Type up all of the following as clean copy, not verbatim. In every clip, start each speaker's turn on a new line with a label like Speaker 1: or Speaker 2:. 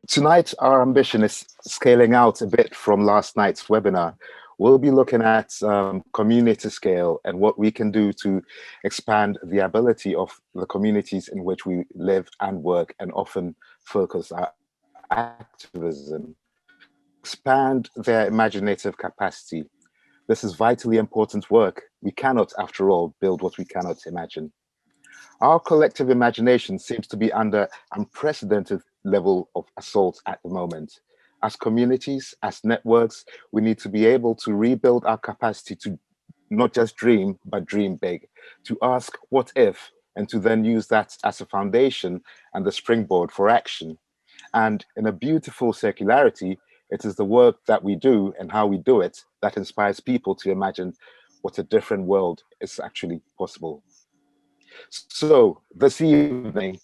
Speaker 1: Tonight, our ambition is scaling out a bit from last night's webinar. We'll be looking at community scale and what we can do to expand the ability of the communities in which we live and work, and often focus our activism, expand their imaginative capacity. This is vitally important work. We cannot, after all, build what we cannot imagine. Our collective imagination seems to be under unprecedented level of assault at the moment. As communities, as networks, we need to be able to rebuild our capacity to not just dream, but dream big, to ask what if, and to then use that as a foundation and the springboard for action. And in a beautiful circularity, it is the work that we do and how we do it that inspires people to imagine what a different world is actually possible. So this evening,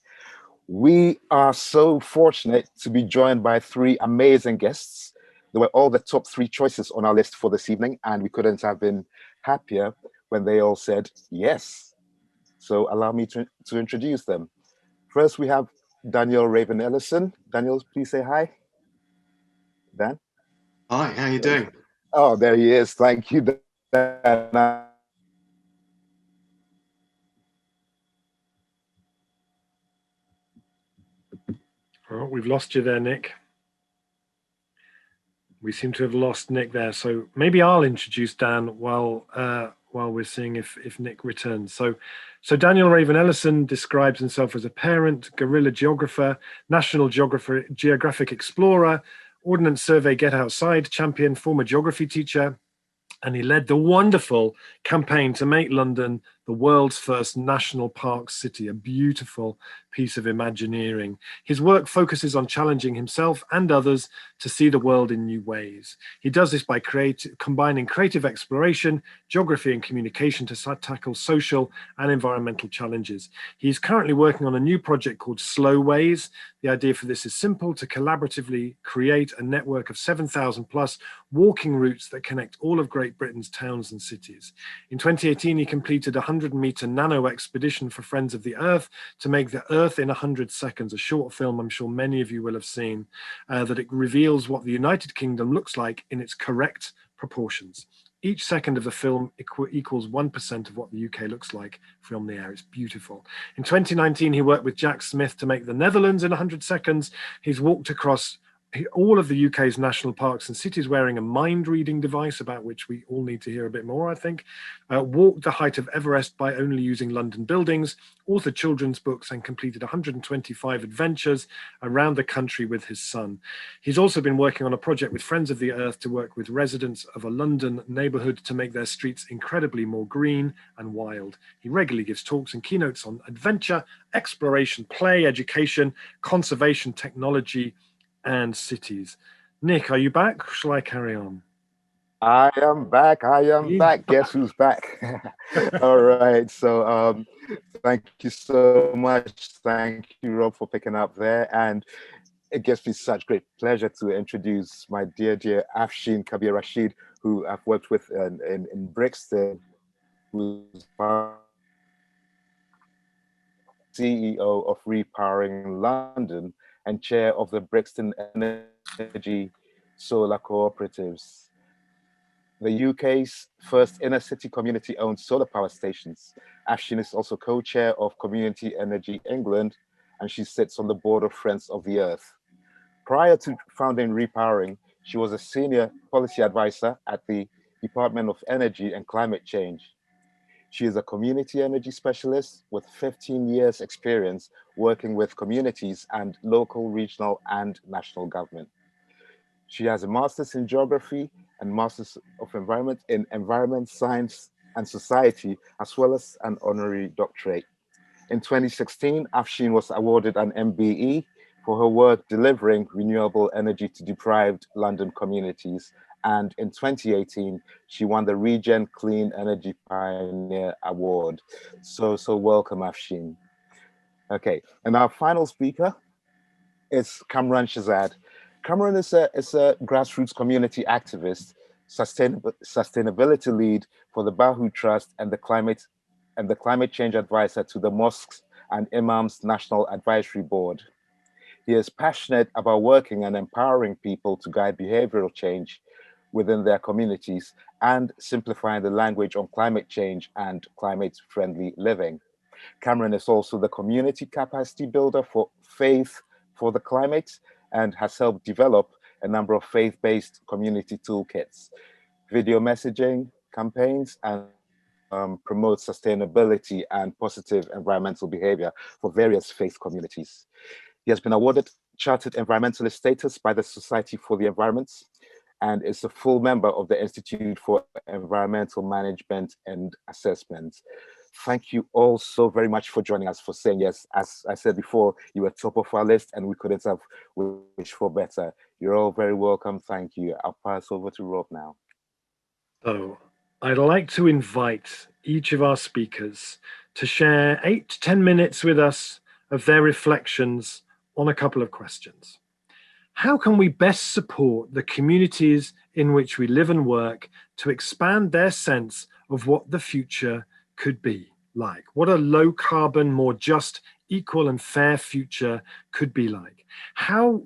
Speaker 1: we are so fortunate to be joined by three amazing guests. They were all the top three choices on our list for this evening, and we couldn't have been happier when they all said yes. So allow me to introduce them. First, we have Daniel Raven Ellison. Daniel, please say hi. Dan?
Speaker 2: Hi, how are you doing?
Speaker 1: Oh, there he is. Thank you, Dan.
Speaker 3: Oh, we've lost you there, Nick. We seem to have lost Nick there. So maybe I'll introduce Dan while we're seeing if Nick returns. So Daniel Raven Ellison describes himself as a parent, guerrilla geographer, national geographic explorer, Ordnance Survey Get Outside champion, former geography teacher, and he led the wonderful campaign to make London the world's first national park city, a beautiful piece of Imagineering. His work focuses on challenging himself and others to see the world in new ways. He does this by combining creative exploration, geography and communication to tackle social and environmental challenges. He is currently working on a new project called Slow Ways. The idea for this is simple: to collaboratively create a network of 7,000 plus walking routes that connect all of Great Britain's towns and cities. In 2018, he completed a 100-meter nano expedition for Friends of the Earth to make the Earth in 100 seconds, a short film I'm sure many of you will have seen, that it reveals what the United Kingdom looks like in its correct proportions. Each second of the film equals 1% of what the UK looks like from the air. It's beautiful. In 2019, he worked with Jack Smith to make the Netherlands in 100 seconds. He's walked across all of the UK's national parks and cities wearing a mind-reading device, about which we all need to hear a bit more, I think. Walked the height of Everest by only using London buildings, authored children's books, and completed 125 adventures around the country with his son. He's also been working on a project with Friends of the Earth to work with residents of a London neighbourhood to make their streets incredibly more green and wild. He regularly gives talks and keynotes on adventure, exploration, play, education, conservation, technology, and cities. Nick, are you back? Shall I carry on?
Speaker 1: I am back. I am back. Guess who's back? All right. So thank you so much. Thank you, Rob, for picking up there. And it gives me such great pleasure to introduce my dear Afshin Kabir Rashid, who I've worked with in Brixton, who's CEO of Repowering London and chair of the Brixton Energy Solar Cooperatives, the UK's first inner city community-owned solar power stations. Afshin is also co-chair of Community Energy England, and she sits on the board of Friends of the Earth. Prior to founding Repowering, she was a senior policy advisor at the Department of Energy and Climate Change. She is a community energy specialist with 15 years experience working with communities and local, regional, and national government. She has a master's in geography and master's of environment in environment science and society, as well as an honorary doctorate. In 2016, Afshin was awarded an MBE for her work delivering renewable energy to deprived London communities. And in 2018, she won the Regen Clean Energy Pioneer Award. So welcome, Afshin. Okay, and our final speaker is Kamran Shazad. Kamran is a grassroots community activist, sustainability lead for the Bahu Trust and the climate change advisor to the Mosques and Imams National Advisory Board. He is passionate about working and empowering people to guide behavioral change within their communities and simplifying the language on climate change and climate-friendly living. Kamran is also the community capacity builder for Faith for the Climate and has helped develop a number of faith-based community toolkits, video messaging campaigns, and promotes sustainability and positive environmental behavior for various faith communities. He has been awarded Chartered Environmentalist status by the Society for the Environment and is a full member of the Institute for Environmental Management and Assessment. Thank you all so very much for joining us, for saying yes. As I said before, you were top of our list and we couldn't have wished for better. You're all very welcome. Thank you. I'll pass over to Rob now.
Speaker 3: So I'd like to invite each of our speakers to share 8 to 10 minutes with us of their reflections on a couple of questions. How can we best support the communities in which we live and work to expand their sense of what the future could be like? What a low carbon, more just, equal and fair future could be like? How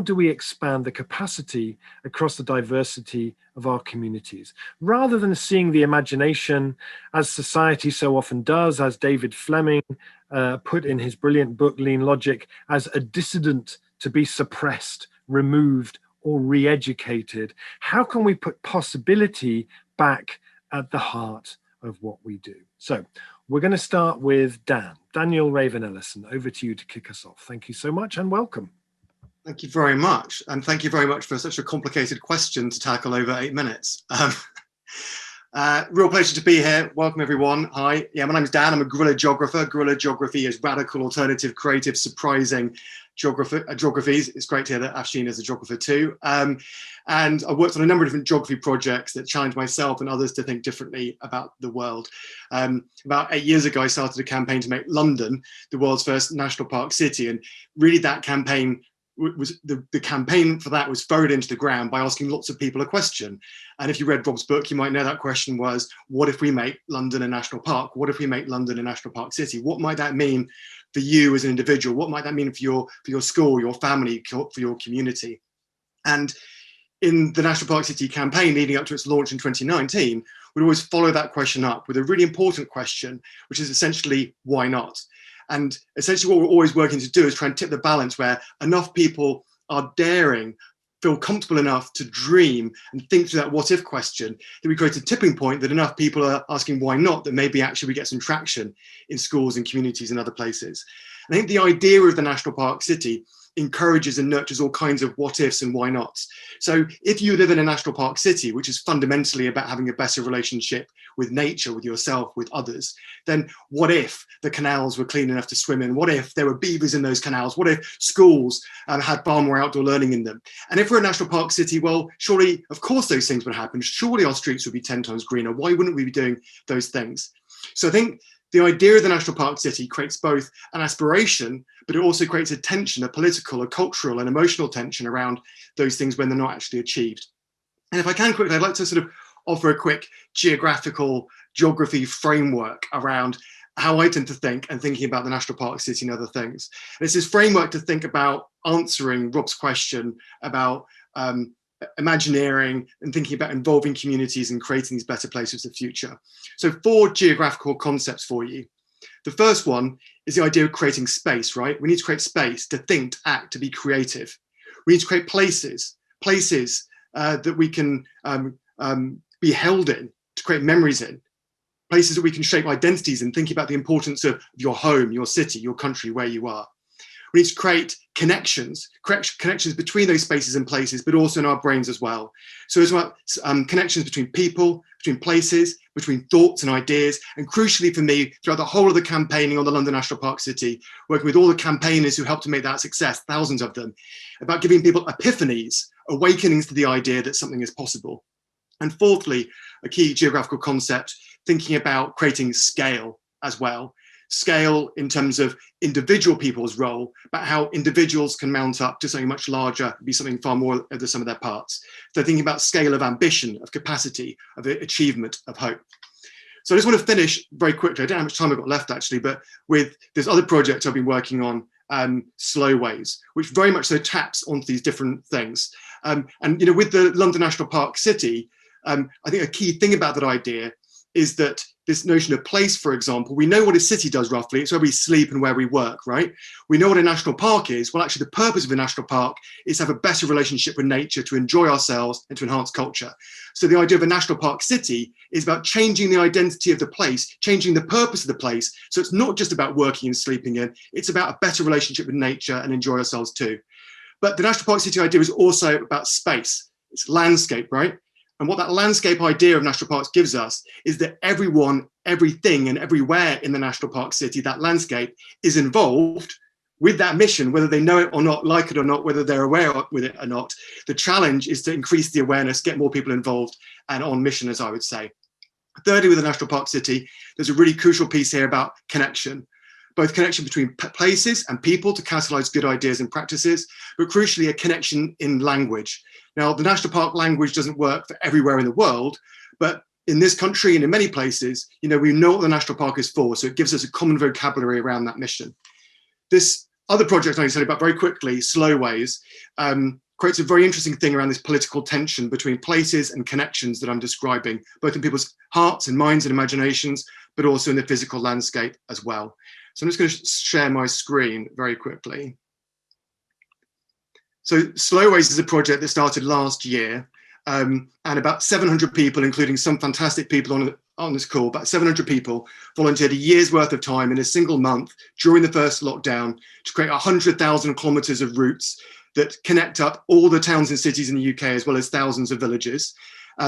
Speaker 3: do we expand the capacity across the diversity of our communities? Rather than seeing the imagination, as society so often does, as David Fleming put in his brilliant book, Lean Logic, as a dissident to be suppressed, removed, or re-educated, how can we put possibility back at the heart of what we do? So we're going to start with Daniel Raven Ellison. Over to you to kick us off. Thank you so much and welcome.
Speaker 2: Thank you very much. And thank you very much for such a complicated question to tackle over 8 minutes. Real pleasure to be here. Welcome, everyone. Hi. Yeah, my name is Dan. I'm a guerrilla geographer. Guerrilla geography is radical, alternative, creative, surprising geographies. It's great to hear that Afshin is a geographer too. And I worked on a number of different geography projects that challenged myself and others to think differently about the world. About 8 years ago, I started a campaign to make London the world's first national park city. And really that campaign was the campaign for that was furrowed into the ground by asking lots of people a question. And if you read Rob's book, you might know that question was, what if we make London a national park? What if we make London a national park city? What might that mean for you as an individual? What might that mean for your school, your family, for your community? And in the National Park City campaign leading up to its launch in 2019, we'd always follow that question up with a really important question, which is essentially, why not? And essentially what we're always working to do is try and tip the balance where enough people are daring, feel comfortable enough to dream and think through that what if question, that we create a tipping point that enough people are asking why not, that maybe actually we get some traction in schools and communities and other places. And I think the idea of the National Park City encourages and nurtures all kinds of what ifs and why nots. So if you live in a national park city, which is fundamentally about having a better relationship with nature, with yourself, with others, then what if the canals were clean enough to swim in? What if there were beavers in those canals? What if schools had far more outdoor learning in them? And if we're a national park city, well, surely, of course, those things would happen. Surely our streets would be 10 times greener. Why wouldn't we be doing those things? So I think the idea of the National Park City creates both an aspiration, but it also creates a tension, a political, a cultural, and emotional tension around those things when they're not actually achieved. And if I can quickly, I'd like to sort of offer a quick geography framework around how I tend to think and thinking about the National Park City and other things. And it's this framework to think about answering Rob's question about imagineering and thinking about involving communities and creating these better places of the future. So 4 geographical concepts for you. The first one is the idea of creating space, right? We need to create space to think, to act, to be creative. We need to create places that we can be held in, to create memories in, places that we can shape identities and think about the importance of your home, your city, your country, where you are. We need to create connections between those spaces and places, but also in our brains as well. So as well, connections between people, between places, between thoughts and ideas, and crucially for me, throughout the whole of the campaigning on the London National Park City, working with all the campaigners who helped to make that a success, thousands of them, about giving people epiphanies, awakenings to the idea that something is possible. And fourthly, a key geographical concept, thinking about creating scale as well. Scale in terms of individual people's role, but how individuals can mount up to something much larger, be something far more of the sum of their parts. So thinking about scale of ambition, of capacity, of achievement, of hope. So I just want to finish very quickly. I don't know how much time I've got left actually, but with this other project I've been working on slow ways, which very much so taps onto these different things. And with the London National Park City, I think a key thing about that idea is that this notion of place, for example, we know what a city does roughly. It's where we sleep and where we work, right? We know what a national park is. Well, actually, the purpose of a national park is to have a better relationship with nature, to enjoy ourselves and to enhance culture. So the idea of a national park city is about changing the identity of the place, changing the purpose of the place. So it's not just about working and sleeping in, it's about a better relationship with nature and enjoy ourselves too. But the national park city idea is also about space. It's landscape, right? And what that landscape idea of national parks gives us is that everyone, everything, and everywhere in the national park city, that landscape is involved with that mission, whether they know it or not, like it or not, whether they're aware with it or not. The challenge is to increase the awareness, get more people involved and on mission, as I would say. Thirdly, with the national park city, there's a really crucial piece here about connection. Both connection between places and people to catalyze good ideas and practices, but crucially a connection in language. Now, the national park language doesn't work for everywhere in the world, but in this country and in many places, we know what the national park is for, so it gives us a common vocabulary around that mission. This other project I can tell you about very quickly, Slow Ways, creates a very interesting thing around this political tension between places and connections that I'm describing, both in people's hearts and minds and imaginations, but also in the physical landscape as well. So I'm just going to share my screen very quickly. So Slow Ways is a project that started last year, and about 700 people, including some fantastic people on this call, about 700 people volunteered a year's worth of time in a single month during the first lockdown to create 100,000 kilometers of routes that connect up all the towns and cities in the UK, as well as thousands of villages.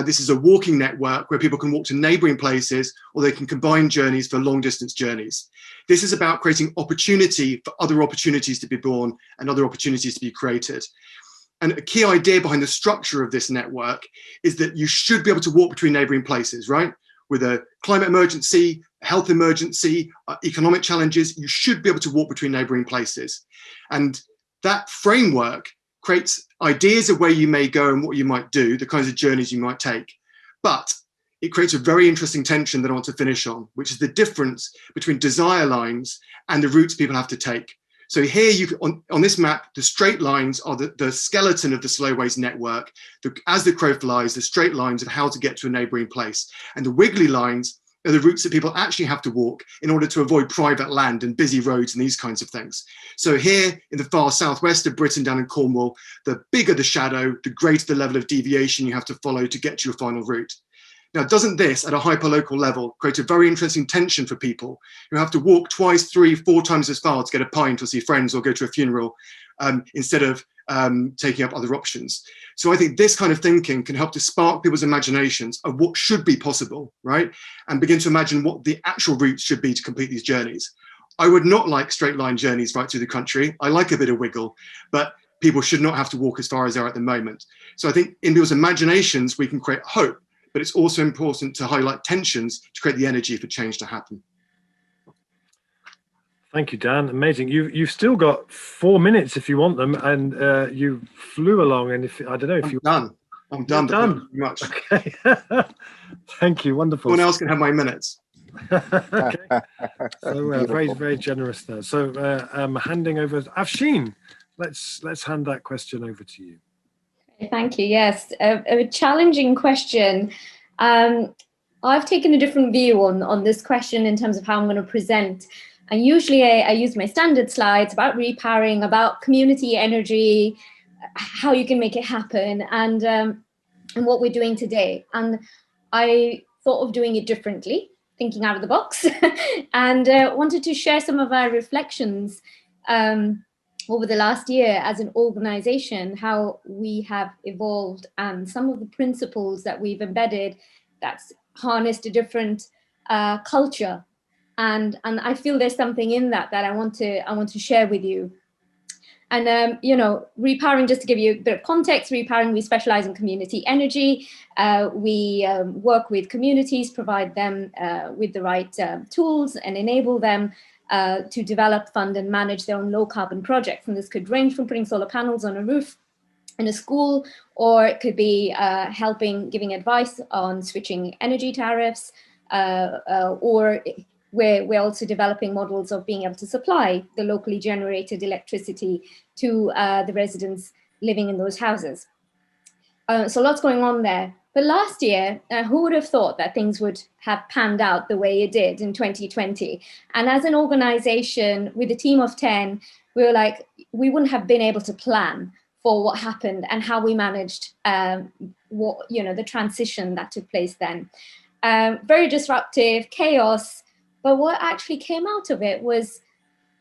Speaker 2: This is a walking network where people can walk to neighboring places, or they can combine journeys for long distance journeys. This is about creating opportunity for other opportunities to be born and other opportunities to be created. And a key idea behind the structure of this network is that you should be able to walk between neighboring places, right? With a climate emergency, a health emergency, economic challenges, you should be able to walk between neighboring places. And that framework creates ideas of where you may go and what you might do, the kinds of journeys you might take. But it creates a very interesting tension that I want to finish on, which is the difference between desire lines and the routes people have to take. So here, on this map, the straight lines are the skeleton of the Slow Ways network. As the crow flies, the straight lines of how to get to a neighboring place. And the wiggly lines are the routes that people actually have to walk in order to avoid private land and busy roads and these kinds of things. So here in the far southwest of Britain, down in Cornwall, the bigger the shadow, the greater the level of deviation you have to follow to get to your final route. Now, doesn't this, at a hyperlocal level, create a very interesting tension for people who have to walk twice, 3, 4 times as far to get a pint or see friends or go to a funeral instead of taking up other options? So I think this kind of thinking can help to spark people's imaginations of what should be possible, right? And begin to imagine what the actual routes should be to complete these journeys. I would not like straight line journeys right through the country. I like a bit of wiggle, but people should not have to walk as far as they are at the moment. So I think in people's imaginations, we can create hope, but it's also important to highlight tensions to create the energy for change to happen.
Speaker 3: Thank you, Dan. Amazing. You've still got 4 minutes if you want them, and you flew along. And if I don't know if you're
Speaker 2: done. I'm done.
Speaker 3: Done.
Speaker 2: Much.
Speaker 3: Okay. Thank you. Wonderful.
Speaker 2: Someone else can have my minutes.
Speaker 3: Okay. So very, very generous there. So I'm handing over to Afshin. Let's hand that question over to you.
Speaker 4: Thank you. Yes, a challenging question. I've taken a different view on this question in terms of how I'm going to present. And usually I use my standard slides about repowering, about community energy, how you can make it happen, and what we're doing today. And I thought of doing it differently, thinking out of the box, and wanted to share some of our reflections over the last year as an organization, how we have evolved and some of the principles that we've embedded that's harnessed a different culture. And I feel there's something in that I want to share with you. And repowering, just to give you a bit of context, repowering, we specialize in community energy. We work with communities, provide them with the right tools and enable them to develop, fund and manage their own low carbon projects. And this could range from putting solar panels on a roof in a school, or it could be giving advice on switching energy tariffs, or we're also developing models of being able to supply the locally generated electricity to the residents living in those houses. So lots going on there. But last year, who would have thought that things would have panned out the way it did in 2020? And as an organization with a team of 10, we were like, we wouldn't have been able to plan for what happened and how we managed the transition that took place then. Very disruptive, chaos, but what actually came out of it was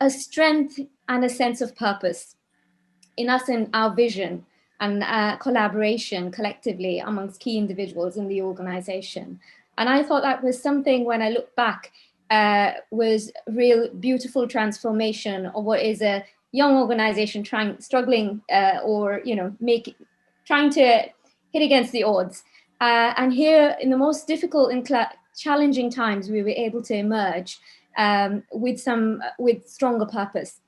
Speaker 4: a strength and a sense of purpose in us and our vision and collaboration collectively amongst key individuals in the organization. And I thought that was something, when I look back, was real beautiful transformation of what is a young organization trying to hit against the odds. And here, in the most difficult and challenging times, we were able to emerge with stronger purpose.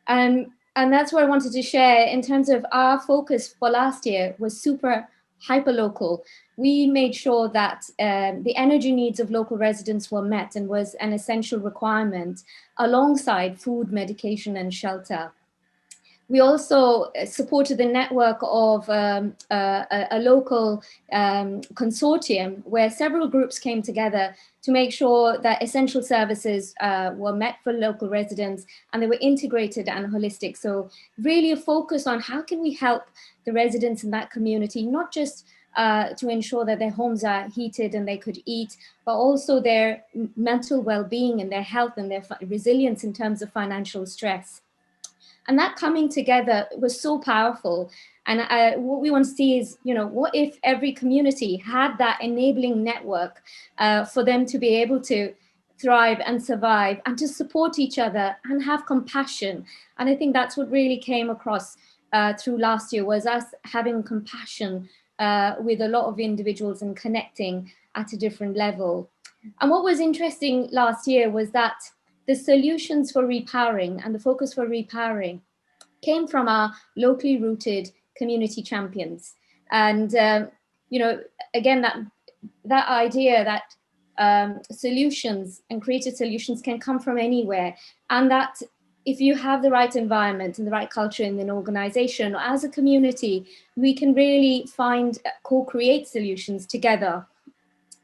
Speaker 4: And that's what I wanted to share in terms of our focus for last year was super hyper-local. We made sure that the energy needs of local residents were met and was an essential requirement alongside food, medication, and shelter. We also supported the network of a local consortium where several groups came together to make sure that essential services were met for local residents and they were integrated and holistic. So really a focus on how can we help the residents in that community, not just to ensure that their homes are heated and they could eat, but also their mental well-being and their health and their resilience in terms of financial stress. And that coming together was so powerful. And what we want to see is, what if every community had that enabling network for them to be able to thrive and survive and to support each other and have compassion. And I think that's what really came across through last year, was us having compassion with a lot of individuals and connecting at a different level. And what was interesting last year was that the solutions for repowering and the focus for repowering came from our locally rooted community champions. And, again, that idea that solutions and creative solutions can come from anywhere. And that if you have the right environment and the right culture in an organization or as a community, we can really co-create solutions together.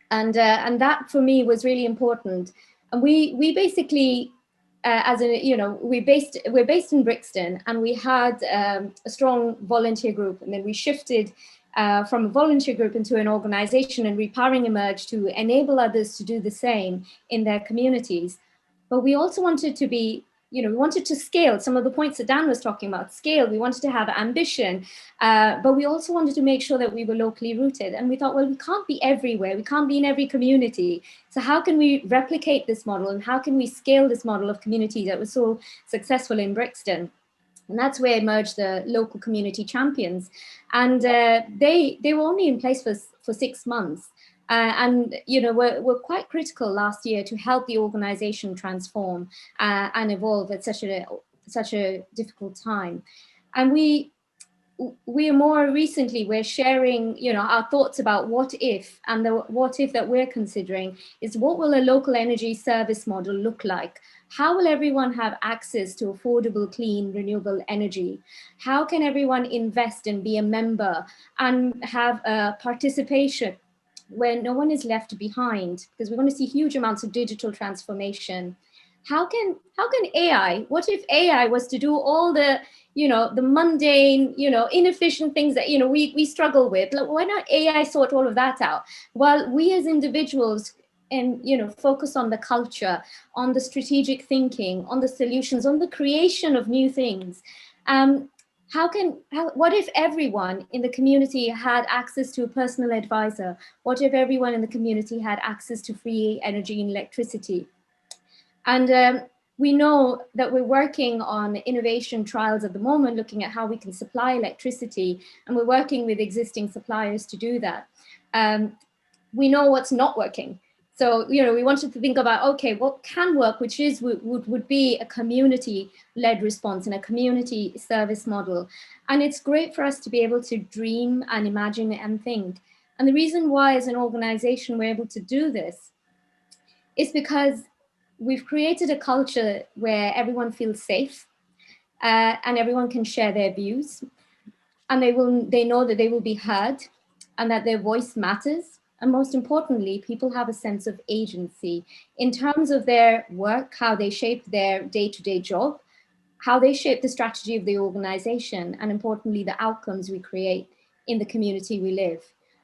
Speaker 4: And that for me was really important. And we basically, we're based in Brixton, and we had a strong volunteer group, and then we shifted from a volunteer group into an organization, and Repowering emerged to enable others to do the same in their communities. But we also wanted to be, we wanted to scale some of the points that Dan was talking about, scale. We wanted to have ambition, but we also wanted to make sure that we were locally rooted. And we thought, well, we can't be everywhere. We can't be in every community. So how can we replicate this model, and how can we scale this model of community that was so successful in Brixton? And that's where emerged the local community champions. And they were only in place for 6 months. And we're quite critical last year to help the organization transform and evolve at such a difficult time. And we more recently, we're sharing our thoughts about what if, and the what if that we're considering is, what will a local energy service model look like? How will everyone have access to affordable, clean, renewable energy? How can everyone invest and be a member and have participation where no one is left behind? Because we're going to see huge amounts of digital transformation. How can AI, what if AI was to do all the, the mundane, inefficient things that, we struggle with? Like, why not AI sort all of that out? While we as individuals and, focus on the culture, on the strategic thinking, on the solutions, on the creation of new things. What if everyone in the community had access to a personal advisor? What if everyone in the community had access to free energy and electricity? And we know that we're working on innovation trials at the moment, looking at how we can supply electricity, and we're working with existing suppliers to do that. We know what's not working. So, we wanted to think about, okay, what can work, which would be a community-led response and a community service model. And it's great for us to be able to dream and imagine and think. And the reason why, as an organization, we're able to do this is because we've created a culture where everyone feels safe and everyone can share their views, and they know that they will be heard and that their voice matters. And most importantly, people have a sense of agency in terms of their work, how they shape their day-to-day job, how they shape the strategy of the organization, and importantly, the outcomes we create in the community we live.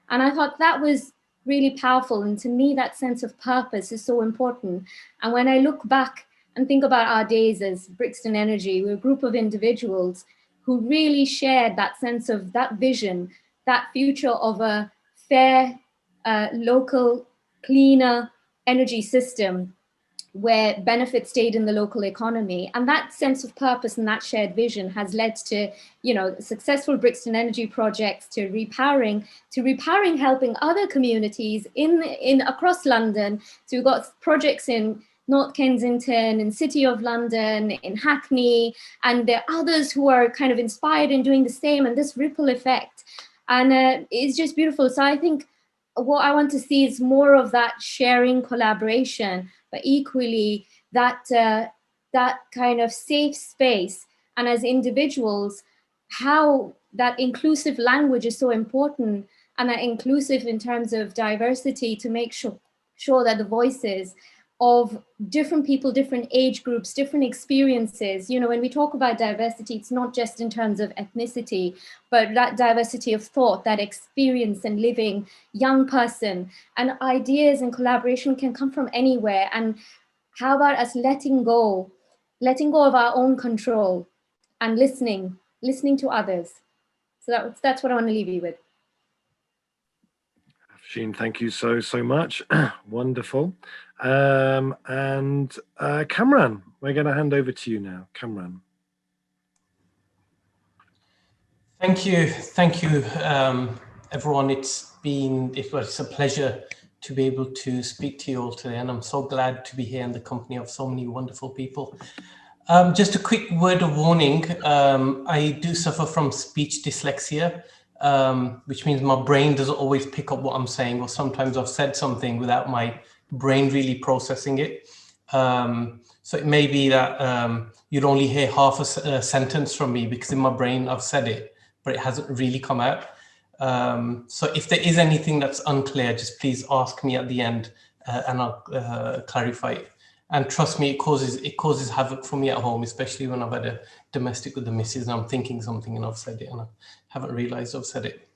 Speaker 4: And I thought that was really powerful. And to me, that sense of purpose is so important. And when I look back and think about our days as Brixton Energy, we're a group of individuals who really shared that sense of that vision, that future of a fair, local, cleaner energy system where benefits stayed in the local economy. And that sense of purpose and that shared vision has led to, successful Brixton Energy projects, to repowering, helping other communities in across London. So we've got projects in North Kensington, in City of London, in Hackney, and there are others who are kind of inspired in doing the same, and this ripple effect. And it's just beautiful. So I think what I want to see is more of that sharing, collaboration, but equally that kind of safe space. And as individuals, how that inclusive language is so important, and that inclusive in terms of diversity, to make sure that the voices of different people, different age groups, different experiences. When we talk about diversity, it's not just in terms of ethnicity, but that diversity of thought, that experience and living, young person, and ideas and collaboration can come from anywhere. And how about us letting go of our own control and listening to others. So that's what I want to leave you with.
Speaker 3: Afshin, thank you so much. Wonderful. And Kamran, we're going to hand over to you now. Kamran.
Speaker 5: Thank you, everyone. It's a pleasure to be able to speak to you all today, and I'm so glad to be here in the company of so many wonderful people. Just a quick word of warning. I do suffer from speech dyslexia, which means my brain doesn't always pick up what I'm saying, or sometimes I've said something without my brain really processing it. So it may be that you'd only hear half a sentence from me because in my brain I've said it, but it hasn't really come out. So if there is anything that's unclear, just please ask me at the end and I'll clarify it. And trust me, it causes havoc for me at home, especially when I've had a domestic with the missus and I'm thinking something and I've said it and I haven't realized I've said it.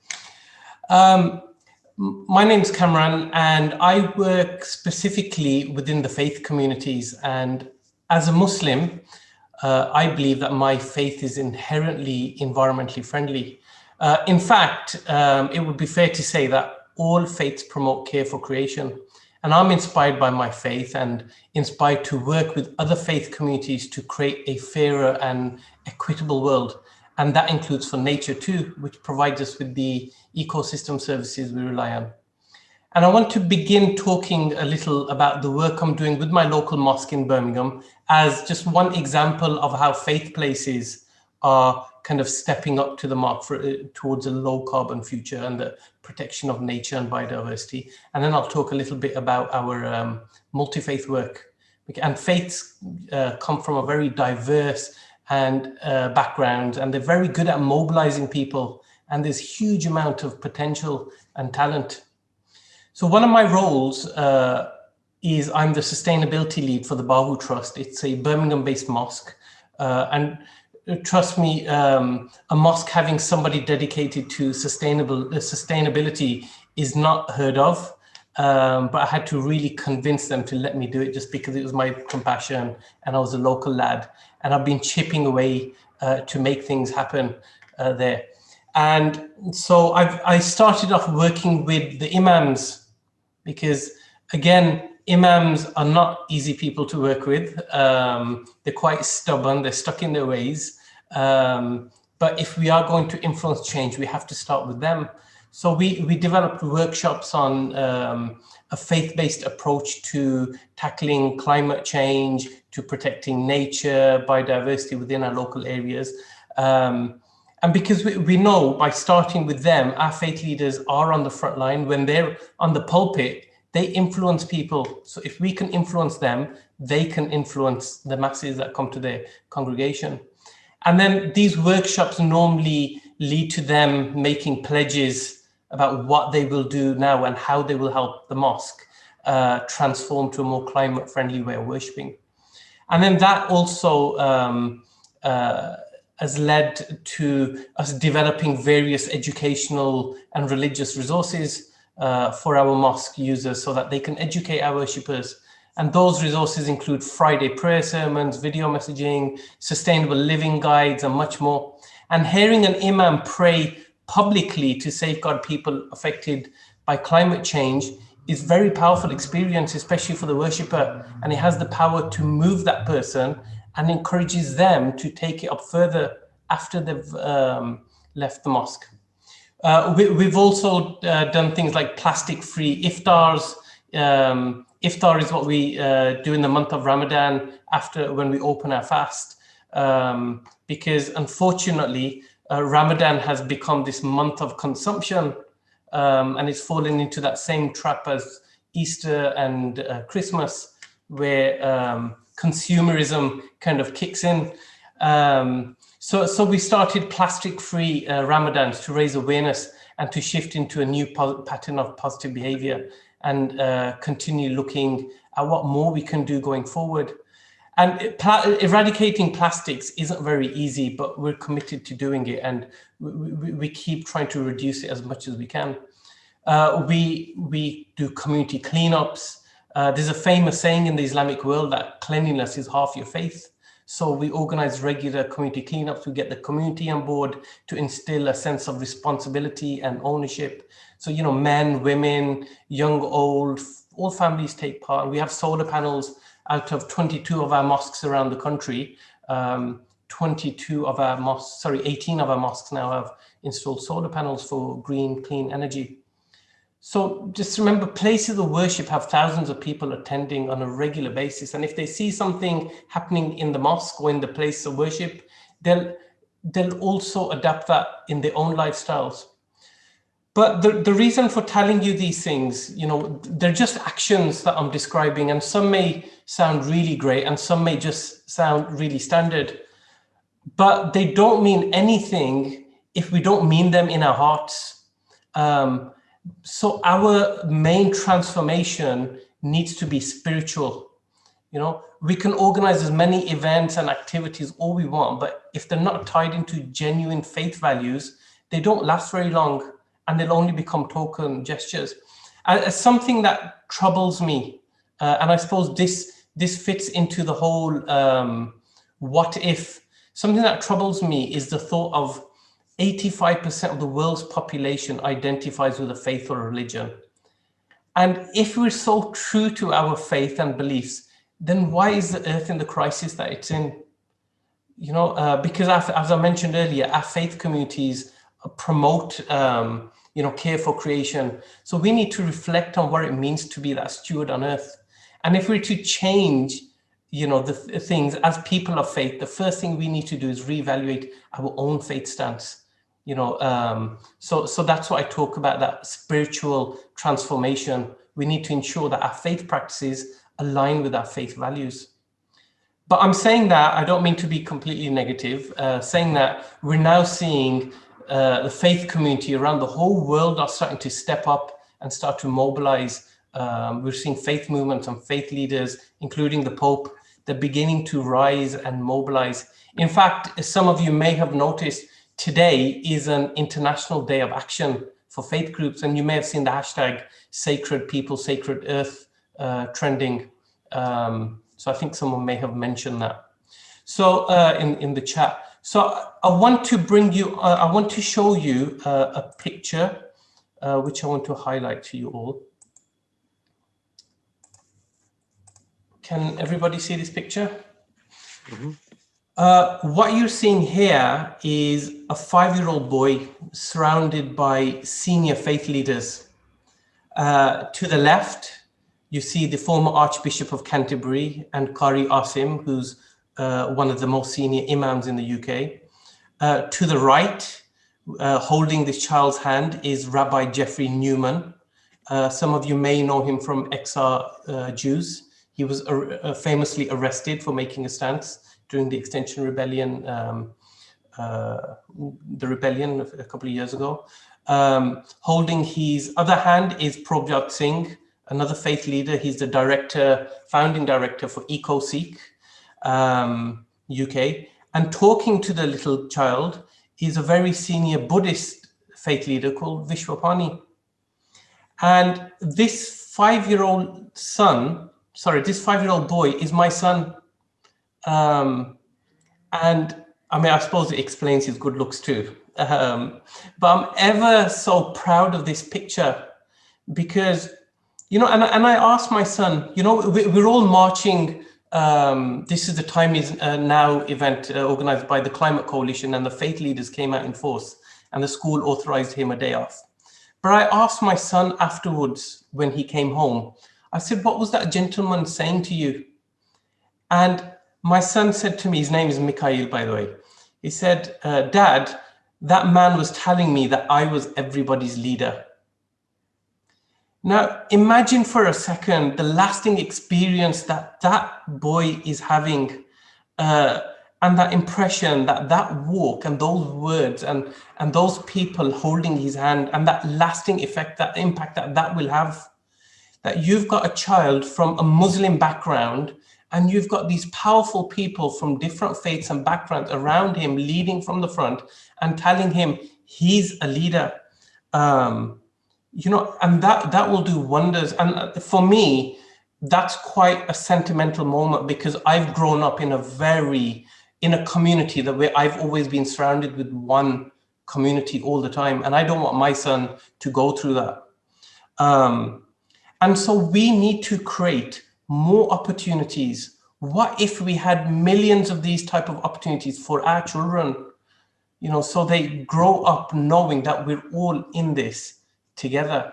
Speaker 5: My name's Kamran, and I work specifically within the faith communities. And as a Muslim, I believe that my faith is inherently environmentally friendly. In fact, it would be fair to say that all faiths promote care for creation. And I'm inspired by my faith and inspired to work with other faith communities to create a fairer and equitable world. And that includes for nature too, which provides us with the ecosystem services we rely on. And I want to begin talking a little about the work I'm doing with my local mosque in Birmingham as just one example of how faith places are kind of stepping up to the mark towards a low carbon future and the protection of nature and biodiversity. And then I'll talk a little bit about our multi-faith work. And faiths come from a very diverse and background, and they're very good at mobilizing people. And there's huge amount of potential and talent. So one of my roles is I'm the sustainability lead for the Bahu Trust. It's a Birmingham-based mosque. And trust me, a mosque having somebody dedicated to sustainability is not heard of. But I had to really convince them to let me do it just because it was my compassion and I was a local lad. And I've been chipping away to make things happen there. And so I started off working with the imams because, again, imams are not easy people to work with. They're quite stubborn, they're stuck in their ways. But if we are going to influence change, we have to start with them. So we developed workshops on a faith-based approach to tackling climate change, to protecting nature, biodiversity within our local areas. And because we know by starting with them, our faith leaders are on the front line. When they're on the pulpit, They influence people. So if we can influence them, they can influence the masses that come to their congregation. And then these workshops normally lead to them making pledges about what they will do now and how they will help the mosque transform to a more climate-friendly way of worshipping. And then that also has led to us developing various educational and religious resources for our mosque users so that they can educate our worshippers. And those resources include Friday prayer sermons, video messaging, sustainable living guides, and much more. And hearing an imam pray publicly to safeguard people affected by climate change is a very powerful experience, especially for the worshipper. And it has the power to move that person and encourages them to take it up further after they've left the mosque. We've also done things like plastic-free iftars. Iftar is what we do in the month of Ramadan after when we open our fast, because unfortunately Ramadan has become this month of consumption, and it's fallen into that same trap as Easter and Christmas, where consumerism kind of kicks in. So we started plastic-free Ramadans to raise awareness and to shift into a new pattern of positive behavior, and continue looking at what more we can do going forward. And eradicating plastics isn't very easy, but we're committed to doing it, and we keep trying to reduce it as much as we can. We do community cleanups. There's a famous saying in the Islamic world that cleanliness is half your faith. So we organize regular community cleanups. We get the community on board to instill a sense of responsibility and ownership. So, you know, men, women, young, old, all families take part. We have solar panels out of 22 of our mosques around the country. 18 of our mosques now have installed solar panels for green, clean energy. So just remember, places of worship have thousands of people attending on a regular basis. And if they see something happening in the mosque or in the place of worship, they'll also adapt that in their own lifestyles. But the reason for telling you these things, you know, they're just actions that I'm describing, and some may sound really great and some may just sound really standard, but they don't mean anything if we don't mean them in our hearts. So our main transformation needs to be spiritual. You know, we can organize as many events and activities all we want, but if they're not tied into genuine faith values, they don't last very long, and they'll only become token gestures. As something that troubles me, and I suppose this fits into the whole what if, something that troubles me is the thought of 85% of the world's population identifies with a faith or a religion. And if we're so true to our faith and beliefs, then why is the earth in the crisis that it's in? You know, because as I mentioned earlier, our faith communities promote, you know, care for creation. So we need to reflect on what it means to be that steward on earth. And if we're to change, you know, the things as people of faith, the first thing we need to do is reevaluate our own faith stance. You know, so that's what I talk about, that spiritual transformation. We need to ensure that our faith practices align with our faith values. But I'm saying that, I don't mean to be completely negative, saying that we're now seeing the faith community around the whole world are starting to step up and start to mobilize. We're seeing faith movements and faith leaders, including the Pope, they're beginning to rise and mobilize. In fact, some of you may have noticed, today is an International Day of Action for faith groups, and you may have seen the hashtag Sacred People, Sacred Earth trending. So I think someone may have mentioned that. So in the chat. So I want to bring you, I want to show you a picture, which I want to highlight to you all. Can everybody see this picture? Mm-hmm. What you're seeing here is a 5-year-old boy surrounded by senior faith leaders. To the left, you see the former Archbishop of Canterbury and Qari Asim, who's one of the most senior imams in the UK. To the right, holding this child's hand, is Rabbi Jeffrey Newman, Some of you may know him from XR Jews. He was famously arrested for making a stance during the Extension Rebellion, the rebellion a couple of years ago. Holding his other hand is Probjot Singh, another faith leader. He's the director, founding director for EcoSeek UK. And talking to the little child is a very senior Buddhist faith leader called Vishwapani. And this 5-year-old this 5-year-old boy is my son. And I mean, I suppose it explains his good looks too. But I'm ever so proud of this picture because, you know, and I asked my son, you know, we're all marching. This is the Time Is Now event organized by the Climate Coalition, and the faith leaders came out in force and the school authorized him a day off. But I asked my son afterwards when he came home, I said, what was that gentleman saying to you? And my son said to me, his name is Mikhail, by the way. He said, Dad, that man was telling me that I was everybody's leader. Now, imagine for a second the lasting experience that that boy is having, and that impression, that walk and those words and those people holding his hand, and that lasting effect, that impact that will have. That you've got a child from a Muslim background and you've got these powerful people from different faiths and backgrounds around him, leading from the front and telling him he's a leader. You know, and that will do wonders. And for me, that's quite a sentimental moment because I've grown up in a community where I've always been surrounded with one community all the time. And I don't want my son to go through that. And so we need to create more opportunities. What if we had millions of these type of opportunities for our children, you know, so they grow up knowing that we're all in this together.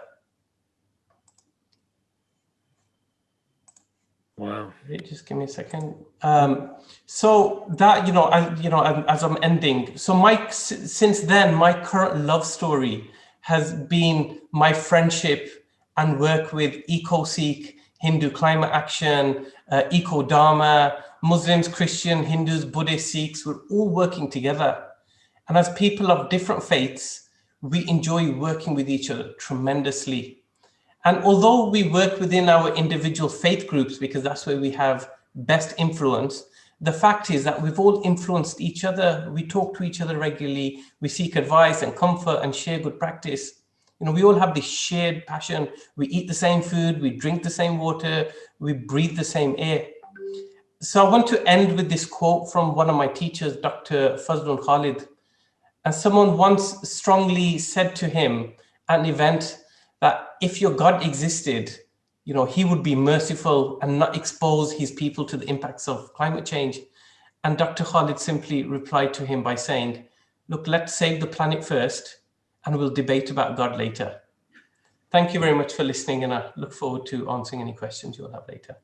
Speaker 3: Wow.
Speaker 5: Just give me a second. So that, as I'm ending, so since then, my current love story has been my friendship and work with EcoSeek, Hindu Climate Action, Eco Dharma, Muslims, Christian, Hindus, Buddhists, Sikhs, we're all working together. And as people of different faiths, we enjoy working with each other tremendously. And although we work within our individual faith groups, because that's where we have best influence, the fact is that we've all influenced each other. We talk to each other regularly. We seek advice and comfort and share good practice. You know, we all have this shared passion. We eat the same food, we drink the same water, we breathe the same air. So I want to end with this quote from one of my teachers, Dr. Fazlun Khalid. And someone once strongly said to him at an event that if your God existed, you know, he would be merciful and not expose his people to the impacts of climate change. And Dr. Khalid simply replied to him by saying, look, let's save the planet first, and we'll debate about God later. Thank you very much for listening, and I look forward to answering any questions you'll have later.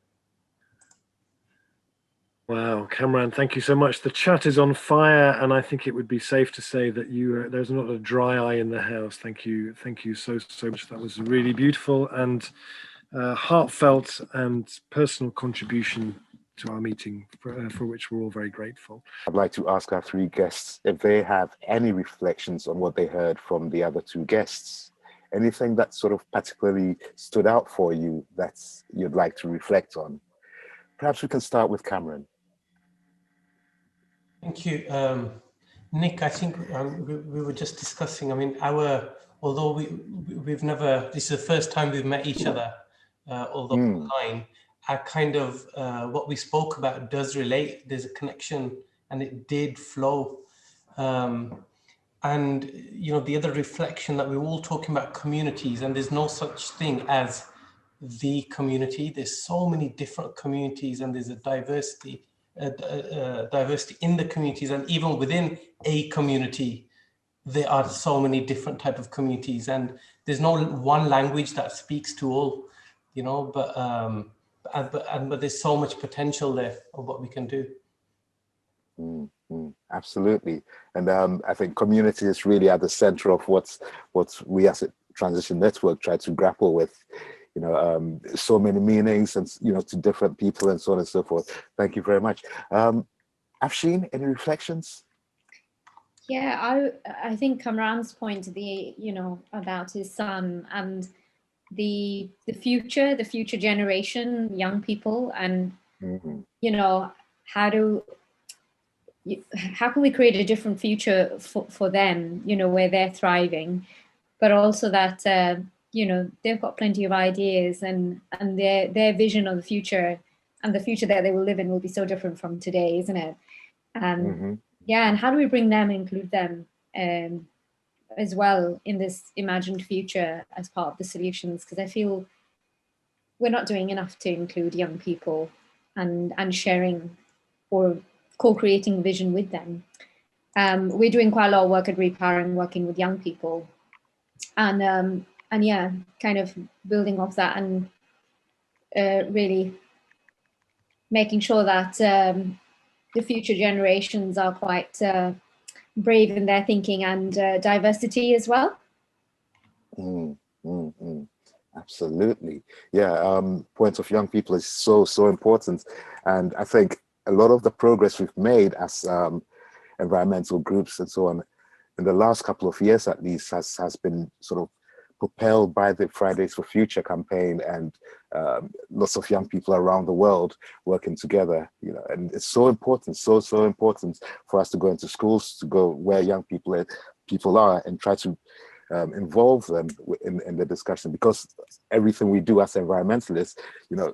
Speaker 3: Wow, Kamran, thank you so much. The chat is on fire, and I think it would be safe to say that there's not a dry eye in the house. Thank you so much. That was really beautiful and heartfelt and personal contribution to our meeting, for which we're all very grateful.
Speaker 1: I'd like to ask our three guests if they have any reflections on what they heard from the other two guests. Anything that sort of particularly stood out for you that you'd like to reflect on? Perhaps we can start with Kamran.
Speaker 5: Thank you. Nick, I think we were just discussing, I mean, although we've never, this is the first time we've met each other, although online, kind of what we spoke about does relate. There's a connection, and it did flow. And you know, the other reflection that we're all talking about communities, and there's no such thing as the community. There's so many different communities, and there's a diversity in the communities, and even within a community, there are so many different type of communities, and there's no one language that speaks to all, you know. But there's so much potential there of what we can do.
Speaker 1: Absolutely. And I think community is really at the center of what we as Transition Network tried to grapple with, so many meanings and, to different people and so on and so forth. Thank you very much. Afshin, any reflections?
Speaker 4: Yeah, I think Kamran's point, about his son and the future generation, young people, and how can we create a different future for them, where they're thriving, but also that they've got plenty of ideas, and their vision of the future, and the future that they will live in will be so different from today, isn't it? And and how do we bring them, include them as well in this imagined future as part of the solutions? Because I feel we're not doing enough to include young people and sharing or co-creating vision with them. We're doing quite a lot of work at Repowering, working with young people, and kind of building off that, and really making sure that the future generations are quite brave in their thinking, and diversity as well.
Speaker 1: Absolutely. Yeah, point of young people is so important. And I think a lot of the progress we've made as environmental groups and so on in the last couple of years at least has been sort of propelled by the Fridays for Future campaign, and lots of young people around the world working together, and it's so important, so important for us to go into schools, to go where young people are and try to involve them in the discussion, because everything we do as environmentalists,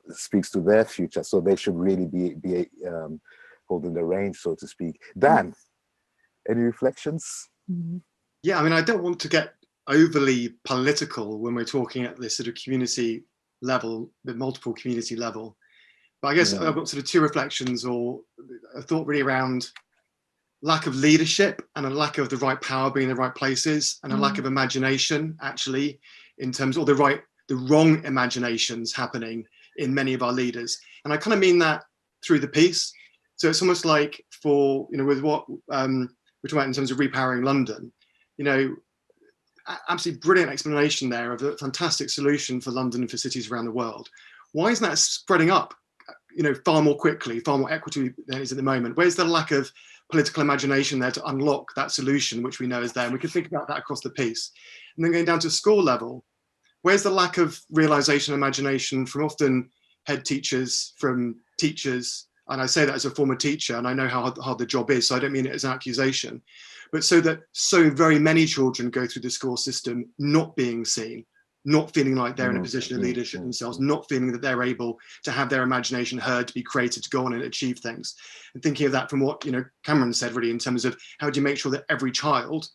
Speaker 1: speaks to their future. So they should really be holding the reins, so to speak. Dan, any reflections?
Speaker 2: Yeah, I mean, I don't want to get overly political when we're talking at this sort of community level, the multiple community level. But I guess I've got sort of two reflections, or a thought really around lack of leadership and a lack of the right power being in the right places, and a lack of imagination, actually, in terms of the wrong imaginations happening in many of our leaders. And I kind of mean that through the piece. So it's almost like with what we're talking about in terms of Repowering London, absolutely brilliant explanation there of a fantastic solution for London and for cities around the world. Why isn't that spreading up, far more quickly, far more equity than it is at the moment? Where's the lack of political imagination there to unlock that solution, which we know is there? And we can think about that across the piece. And then going down to school level, where's the lack of realization and imagination from often head teachers, from teachers? And I say that as a former teacher, and I know how hard the job is, so I don't mean it as an accusation. But so very many children go through the school system not being seen, not feeling like they're in a position of leadership themselves, not feeling that they're able to have their imagination heard, to be creative, to go on and achieve things. And thinking of that from what Kamran said, really, in terms of how do you make sure that every child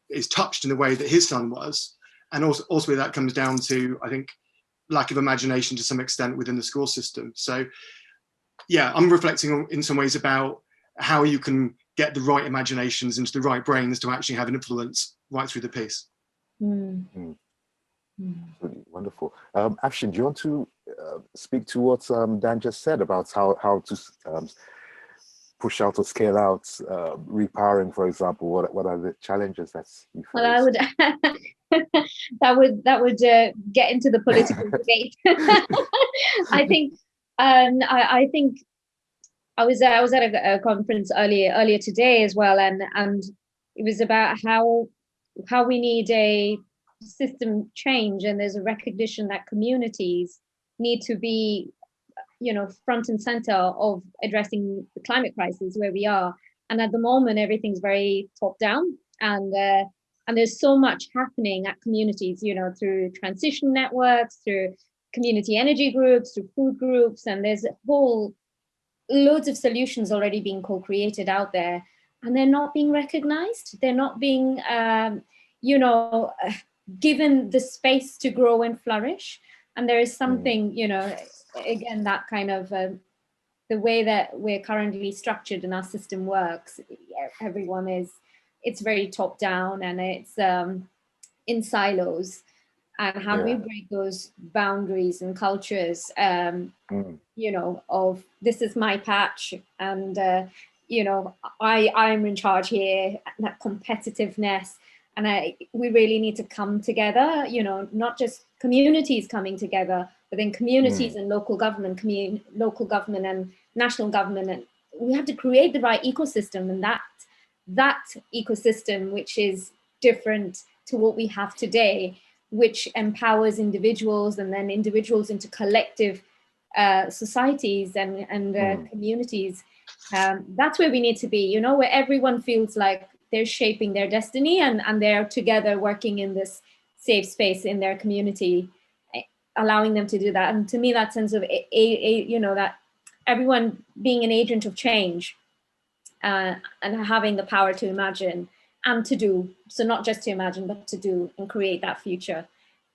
Speaker 2: is touched in the way that his son was. And also that comes down to, I think, lack of imagination to some extent within the school system. So yeah, I'm reflecting in some ways about how you can get the right imaginations into the right brains to actually have an influence right through the piece.
Speaker 1: Really wonderful. Afshin, do you want to speak to what Dan just said about how to push out or scale out repowering, for example? What are the challenges that you face?
Speaker 4: Well, I would that would get into the political debate. I think I think I was at a conference earlier today as well, and it was about how we need a system change, and there's a recognition that communities need to be front and center of addressing the climate crisis where we are. And at the moment everything's very top down, and there's so much happening at communities, through transition networks, through community energy groups, through food groups, and there's loads of solutions already being co-created out there, and they're not being recognized. They're not being given the space to grow and flourish. And there is something, again, that kind of the way that we're currently structured and our system works, it's very top down, and it's in silos. And how we break those boundaries and cultures, of this is my patch, and I'm in charge here, that competitiveness, And we really need to come together, you know, not just communities coming together, but then communities and local government and national government. And we have to create the right ecosystem, and that ecosystem, which is different to what we have today, which empowers individuals and then individuals into collective societies and communities. That's where we need to be, you know, where everyone feels like they're shaping their destiny and they're together working in this safe space in their community, allowing them to do that. And to me, that sense of, you know, that everyone being an agent of change and having the power to imagine and to do. So not just to imagine, but to do and create that future.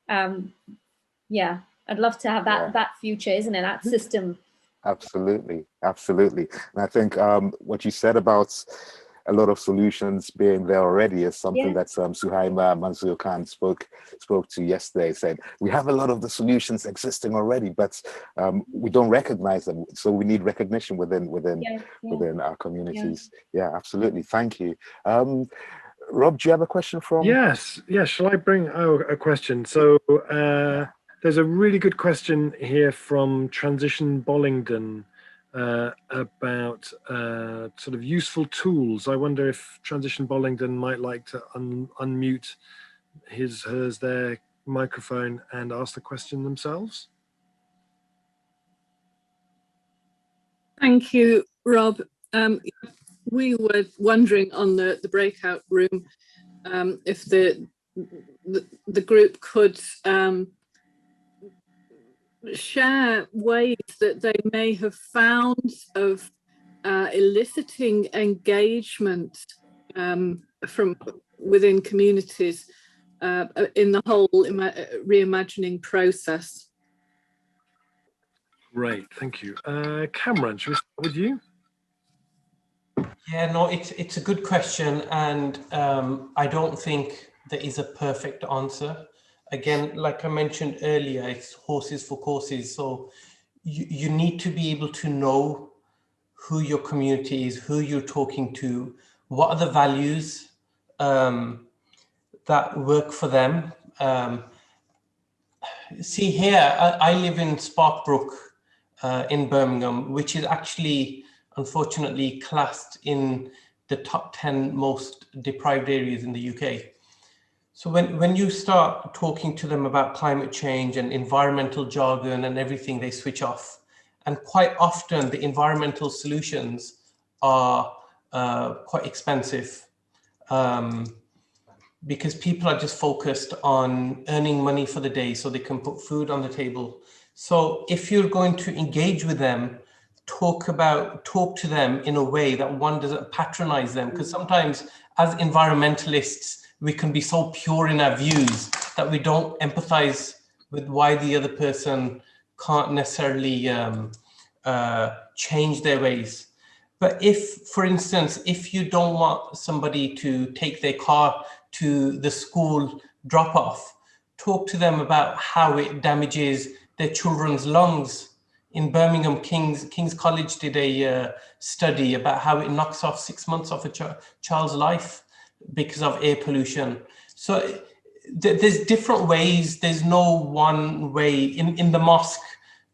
Speaker 4: Yeah, I'd love to have that future, isn't it? That system.
Speaker 1: Absolutely, absolutely. And I think what you said about a lot of solutions being there already is something that Suhaima Mansour Khan spoke to yesterday, said we have a lot of the solutions existing already, but we don't recognize them. So we need recognition within our communities. Yeah, absolutely. Thank you. Rob, do you have a question from?
Speaker 3: Yes. Shall I bring a question? So there's a really good question here from Transition Bollingdon about sort of useful tools. I wonder if Transition Bollingdon might like to unmute their microphone and ask the question themselves.
Speaker 6: Thank you, Rob. We were wondering on the breakout room if the group could share ways that they may have found of eliciting engagement from within communities in the whole reimagining process.
Speaker 3: Great, thank you. Kamran, should we start with you?
Speaker 5: Yeah, no, it's a good question, and I don't think there is a perfect answer. Again, like I mentioned earlier, it's horses for courses. So you need to be able to know who your community is, who you're talking to, what are the values that work for them. See here, I live in Sparkbrook in Birmingham, which is actually, unfortunately, classed in the top 10 most deprived areas in the UK. So when you start talking to them about climate change and environmental jargon and everything, they switch off. And quite often the environmental solutions are quite expensive because people are just focused on earning money for the day so they can put food on the table. So if you're going to engage with them, talk to them in a way that one doesn't patronize them, because sometimes as environmentalists, we can be so pure in our views that we don't empathize with why the other person can't necessarily change their ways. But if, for instance, if you don't want somebody to take their car to the school drop-off, talk to them about how it damages their children's lungs. In Birmingham, King's College did a study about how it knocks off 6 months off a child's life because of air pollution. So there's different ways. There's no one way. In the mosque,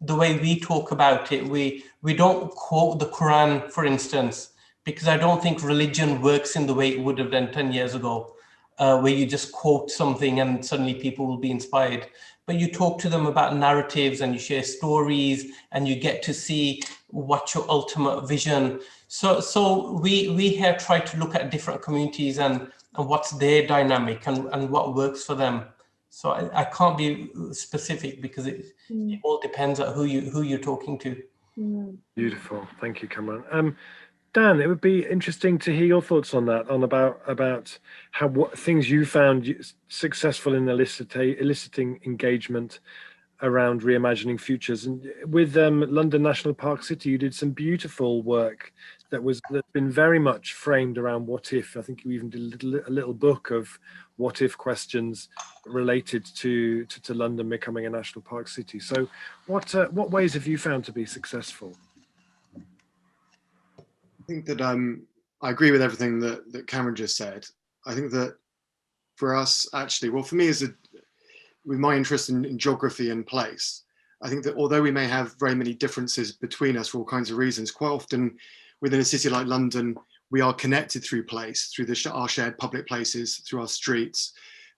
Speaker 5: the way we talk about it, we don't quote the Quran, for instance, because I don't think religion works in the way it would have done 10 years ago, where you just quote something and suddenly people will be inspired. But you talk to them about narratives and you share stories and you get to see what's your ultimate vision. So we here try to look at different communities and what's their dynamic and what works for them. So I can't be specific because it all depends on who you're talking to.
Speaker 3: Beautiful, thank you, Kamran. Dan, it would be interesting to hear your thoughts on that, about how what things you found successful in eliciting engagement around reimagining futures. And with London National Park City, you did some beautiful work that's been very much framed around what if. I think you even did a little book of what if questions related to London becoming a national park city. So what ways have you found to be successful?
Speaker 2: I think that I agree with everything that Kamran just said. I think that for us, actually, well, for me, with my interest in geography and place, I think that although we may have very many differences between us for all kinds of reasons, quite often within a city like London, we are connected through place, through our shared public places, through our streets,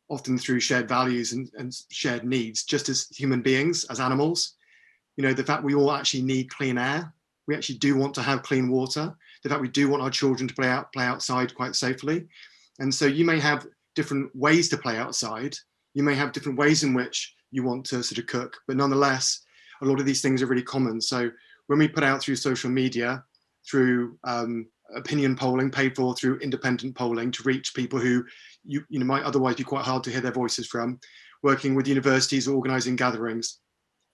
Speaker 2: often through shared values and shared needs, just as human beings, as animals. You know, the fact we all actually need clean air, we actually do want to have clean water, the fact we do want our children to play outside quite safely. And so you may have different ways to play outside, you may have different ways in which you want to sort of cook, but nonetheless, a lot of these things are really common. So when we put out through social media, through opinion polling, paid for through independent polling to reach people who you know might otherwise be quite hard to hear their voices from, working with universities, organizing gatherings,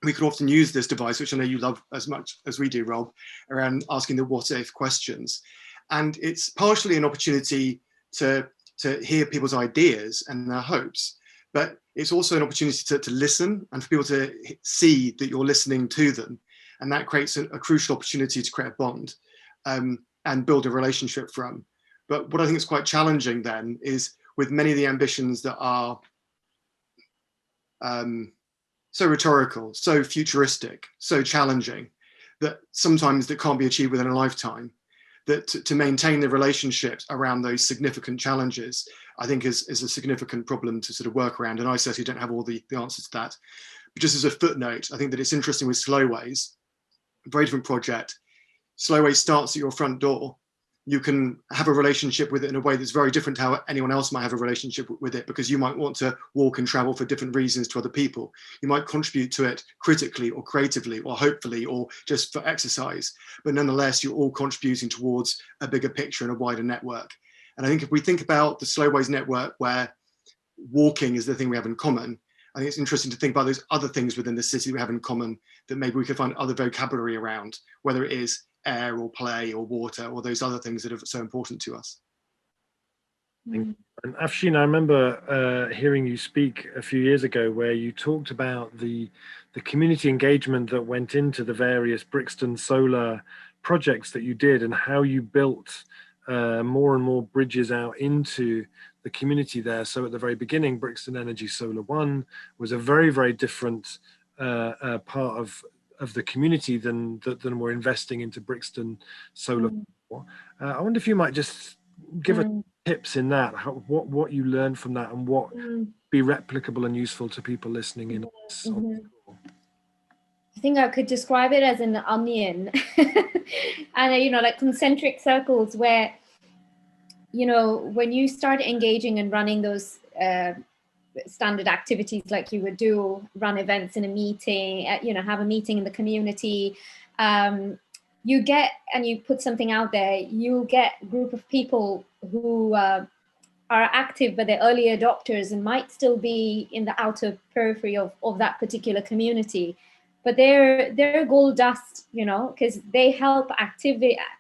Speaker 2: we could often use this device, which I know you love as much as we do, Rob, around asking the what if questions. And it's partially an opportunity to hear people's ideas and their hopes, but it's also an opportunity to listen and for people to see that you're listening to them. And that creates a crucial opportunity to create a bond and build a relationship from. But what I think is quite challenging then is with many of the ambitions that are so rhetorical, so futuristic, so challenging, that sometimes that can't be achieved within a lifetime, that to maintain the relationships around those significant challenges, I think is a significant problem to sort of work around. And I certainly don't have all the answers to that. But just as a footnote, I think that it's interesting with Slowways, a very different project. Slowways starts at your front door. You can have a relationship with it in a way that's very different to how anyone else might have a relationship with it, because you might want to walk and travel for different reasons to other people. You might contribute to it critically or creatively or hopefully or just for exercise, but nonetheless, you're all contributing towards a bigger picture and a wider network. And I think if we think about the Slowways network where walking is the thing we have in common, I think it's interesting to think about those other things within the city we have in common that maybe we could find other vocabulary around, whether it is air or play or water or those other things that are so important to us.
Speaker 3: And Afshin, I remember hearing you speak a few years ago where you talked about the community engagement that went into the various Brixton solar projects that you did and how you built more and more bridges out into the community there. So at the very beginning, Brixton Energy Solar One was a very, very different part of the community than we're investing into Brixton Solar. I wonder if you might just give us tips in that, what you learned from that and what be replicable and useful to people listening in.
Speaker 4: I think I could describe it as an onion and, you know, like concentric circles where, you know, when you start engaging and running those standard activities like you would do, run events in a meeting, you know, have a meeting in the community, you get, and you put something out there, you get a group of people who are active, but they're early adopters and might still be in the outer periphery of that particular community. But they're gold dust, you know, because they help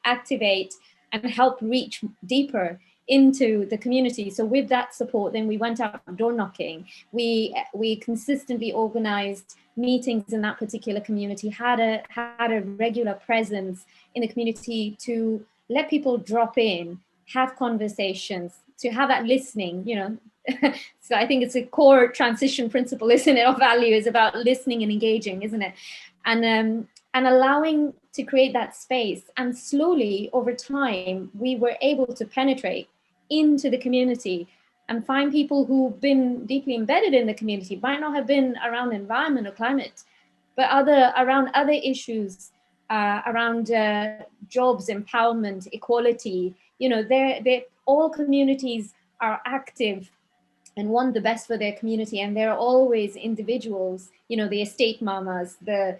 Speaker 4: activate and help reach deeper into the community. So with that support, then we went out door knocking. We consistently organized meetings in that particular community, had a regular presence in the community to let people drop in, have conversations, to have that listening, you know. So I think it's a core transition principle, isn't it, of value, is about listening and engaging, isn't it? And allowing to create that space. And slowly over time, we were able to penetrate into the community and find people who've been deeply embedded in the community, might not have been around environment or climate, but around other issues, around jobs, empowerment, equality. You know, they're all communities are active and want the best for their community, and they're always individuals, you know, the estate mamas, the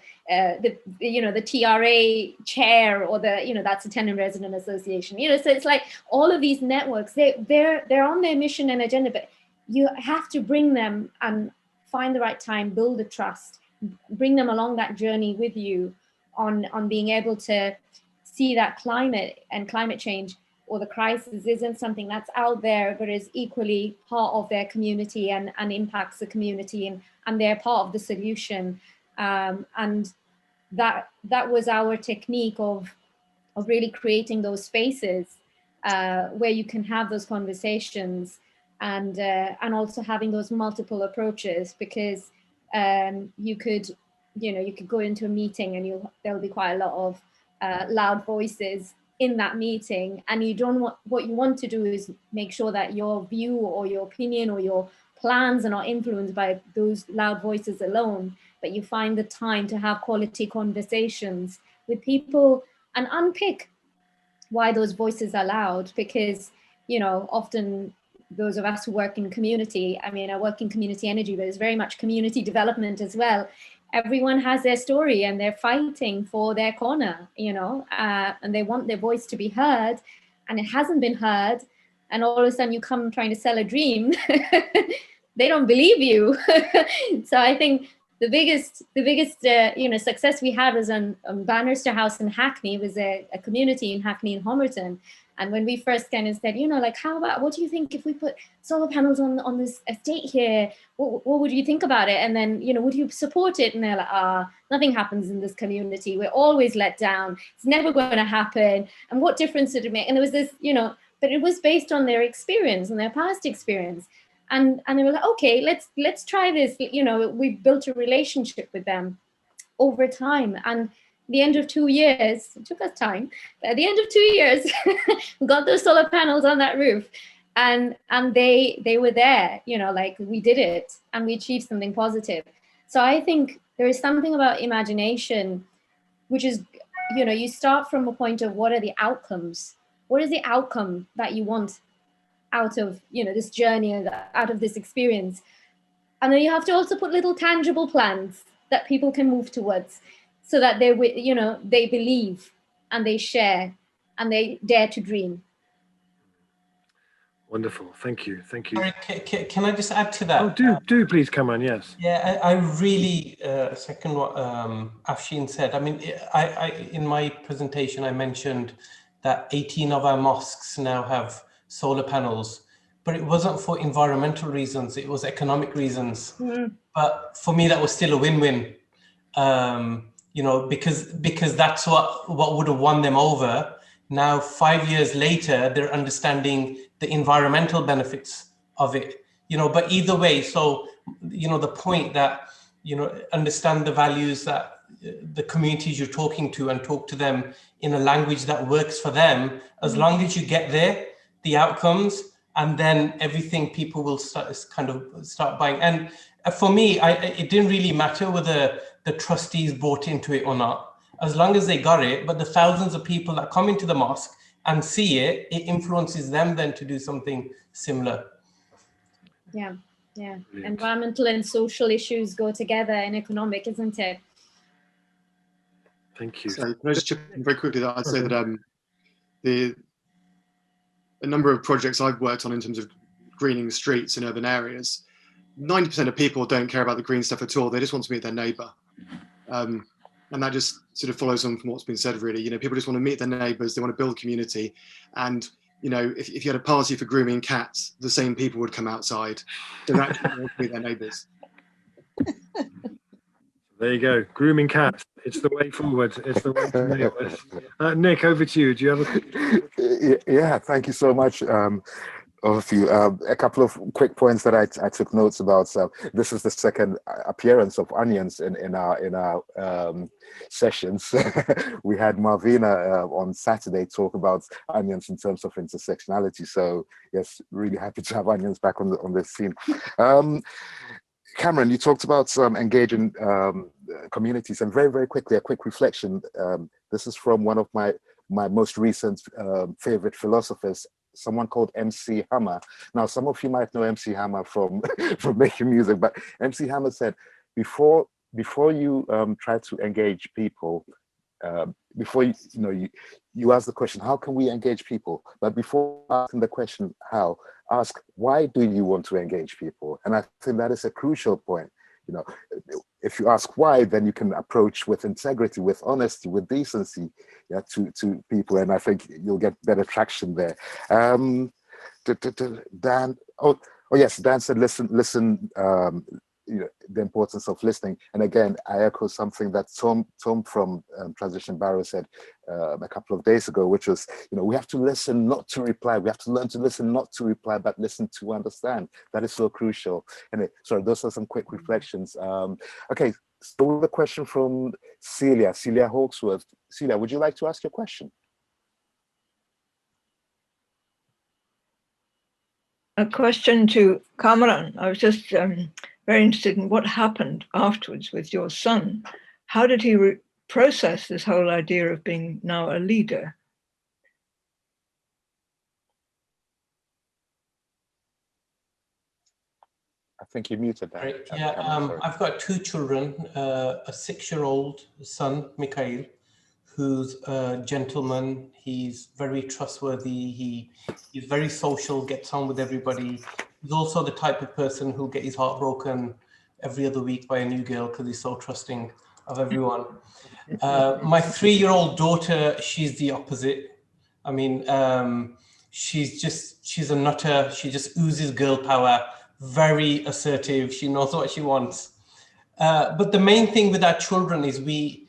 Speaker 4: you know, the TRA chair, or the, you know, that's a tenant resident association, you know. So it's like all of these networks, they're on their mission and agenda, but you have to bring them and find the right time, build a trust, bring them along that journey with you on being able to see that climate and climate change or the crisis isn't something that's out there, but is equally part of their community and impacts the community, and they're part of the solution. And that was our technique of really creating those spaces where you can have those conversations and also having those multiple approaches, because you could go into a meeting and there'll be quite a lot of loud voices in that meeting, and what you want to do is make sure that your view or your opinion or your plans are not influenced by those loud voices alone, but you find the time to have quality conversations with people and unpick why those voices are loud. Because, often those of us who work in community, I work in community energy, but it's very much community development as well. Everyone has their story and they're fighting for their corner, and they want their voice to be heard, and it hasn't been heard. And all of a sudden you come trying to sell a dream. They don't believe you. So I think the biggest success we had was on Bannister House in Hackney. It was a community in Hackney and Homerton. And when we first kind of said, what do you think if we put solar panels on this estate here? What would you think about it? And then, would you support it? And they're like, nothing happens in this community. We're always let down. It's never going to happen. And what difference did it make? And there was this, but it was based on their experience and their past experience. And they were like, okay, let's try this. We built a relationship with them over time. And the end of 2 years, it took us time, but at the end of 2 years, we got those solar panels on that roof, and they were there, we did it and we achieved something positive. So I think there is something about imagination, which is, you start from a point of what are the outcomes? What is the outcome that you want out of, this journey, out of this experience? And then you have to also put little tangible plans that people can move towards, so that they believe and they share and they dare to dream.
Speaker 3: Wonderful, thank you.
Speaker 5: Sorry, can I just add to that?
Speaker 3: Oh, do please, Kamran. Yes.
Speaker 5: Yeah, I really second what Afshin said. I in my presentation I mentioned that 18 of our mosques now have solar panels, but it wasn't for environmental reasons, it was economic reasons. Mm-hmm. But for me, that was still a win-win. Because that's what would have won them over. Now, 5 years later, they're understanding the environmental benefits of it, but either way, so, the point that, understand the values that the communities you're talking to, and talk to them in a language that works for them. As long as you get there, the outcomes, and then everything people will start buying. And for me, it didn't really matter whether the trustees bought into it or not, as long as they got it. But the thousands of people that come into the mosque and see it, it influences them then to do something similar.
Speaker 4: Yeah. Brilliant. Environmental and social issues go together in economic, isn't it?
Speaker 3: Thank you.
Speaker 2: So can I just chip in very quickly that I'd say that a number of projects I've worked on in terms of greening the streets in urban areas, 90% of people don't care about the green stuff at all. They just want to meet their neighbour. And that just sort of follows on from what's been said, really. People just want to meet their neighbours. They want to build community. And, if you had a party for grooming cats, the same people would come outside. They actually want to meet their neighbours.
Speaker 3: There you go. Grooming cats. It's the way forward. It's the way to nail this. Nick, over to you. Do you have
Speaker 1: Yeah, thank you so much. All of you. A couple of quick points that I took notes about. So this is the second appearance of onions in our sessions. We had Marvina on Saturday talk about onions in terms of intersectionality. So yes, really happy to have onions back on the scene. Kamran, you talked about engaging communities, and very, very quickly, a quick reflection. This is from one of my most recent favorite philosophers, someone called MC Hammer. Now, some of you might know MC Hammer from making music, but MC Hammer said, before you try to engage people, before you ask the question, how can we engage people? But before asking the question, how, ask, why do you want to engage people? And I think that is a crucial point. If you ask why, then you can approach with integrity, with honesty, with decency, to people, and I think you'll get better traction there. Dan, Dan said, listen the importance of listening. And again, I echo something that Tom from Transition Barrow said a couple of days ago, which was, we have to listen, not to reply. We have to learn to listen, not to reply, but listen to understand. That is so crucial. And sorry, those are some quick reflections. Okay, so the question from Celia Hawksworth. Celia, would you like to ask your question?
Speaker 7: A question to Kamran. I was just very interested in what happened afterwards with your son. How did he process this whole idea of being now a leader?
Speaker 1: I think you muted that.
Speaker 5: Right. Yeah, I've got two children, a 6-year-old son, Mikhail, who's a gentleman. He's very trustworthy. He's very social, gets on with everybody. He's also the type of person who'll get his heart broken every other week by a new girl because he's so trusting of everyone. My 3-year-old daughter, she's the opposite. I mean, she's a nutter. She just oozes girl power, very assertive. She knows what she wants. But the main thing with our children is we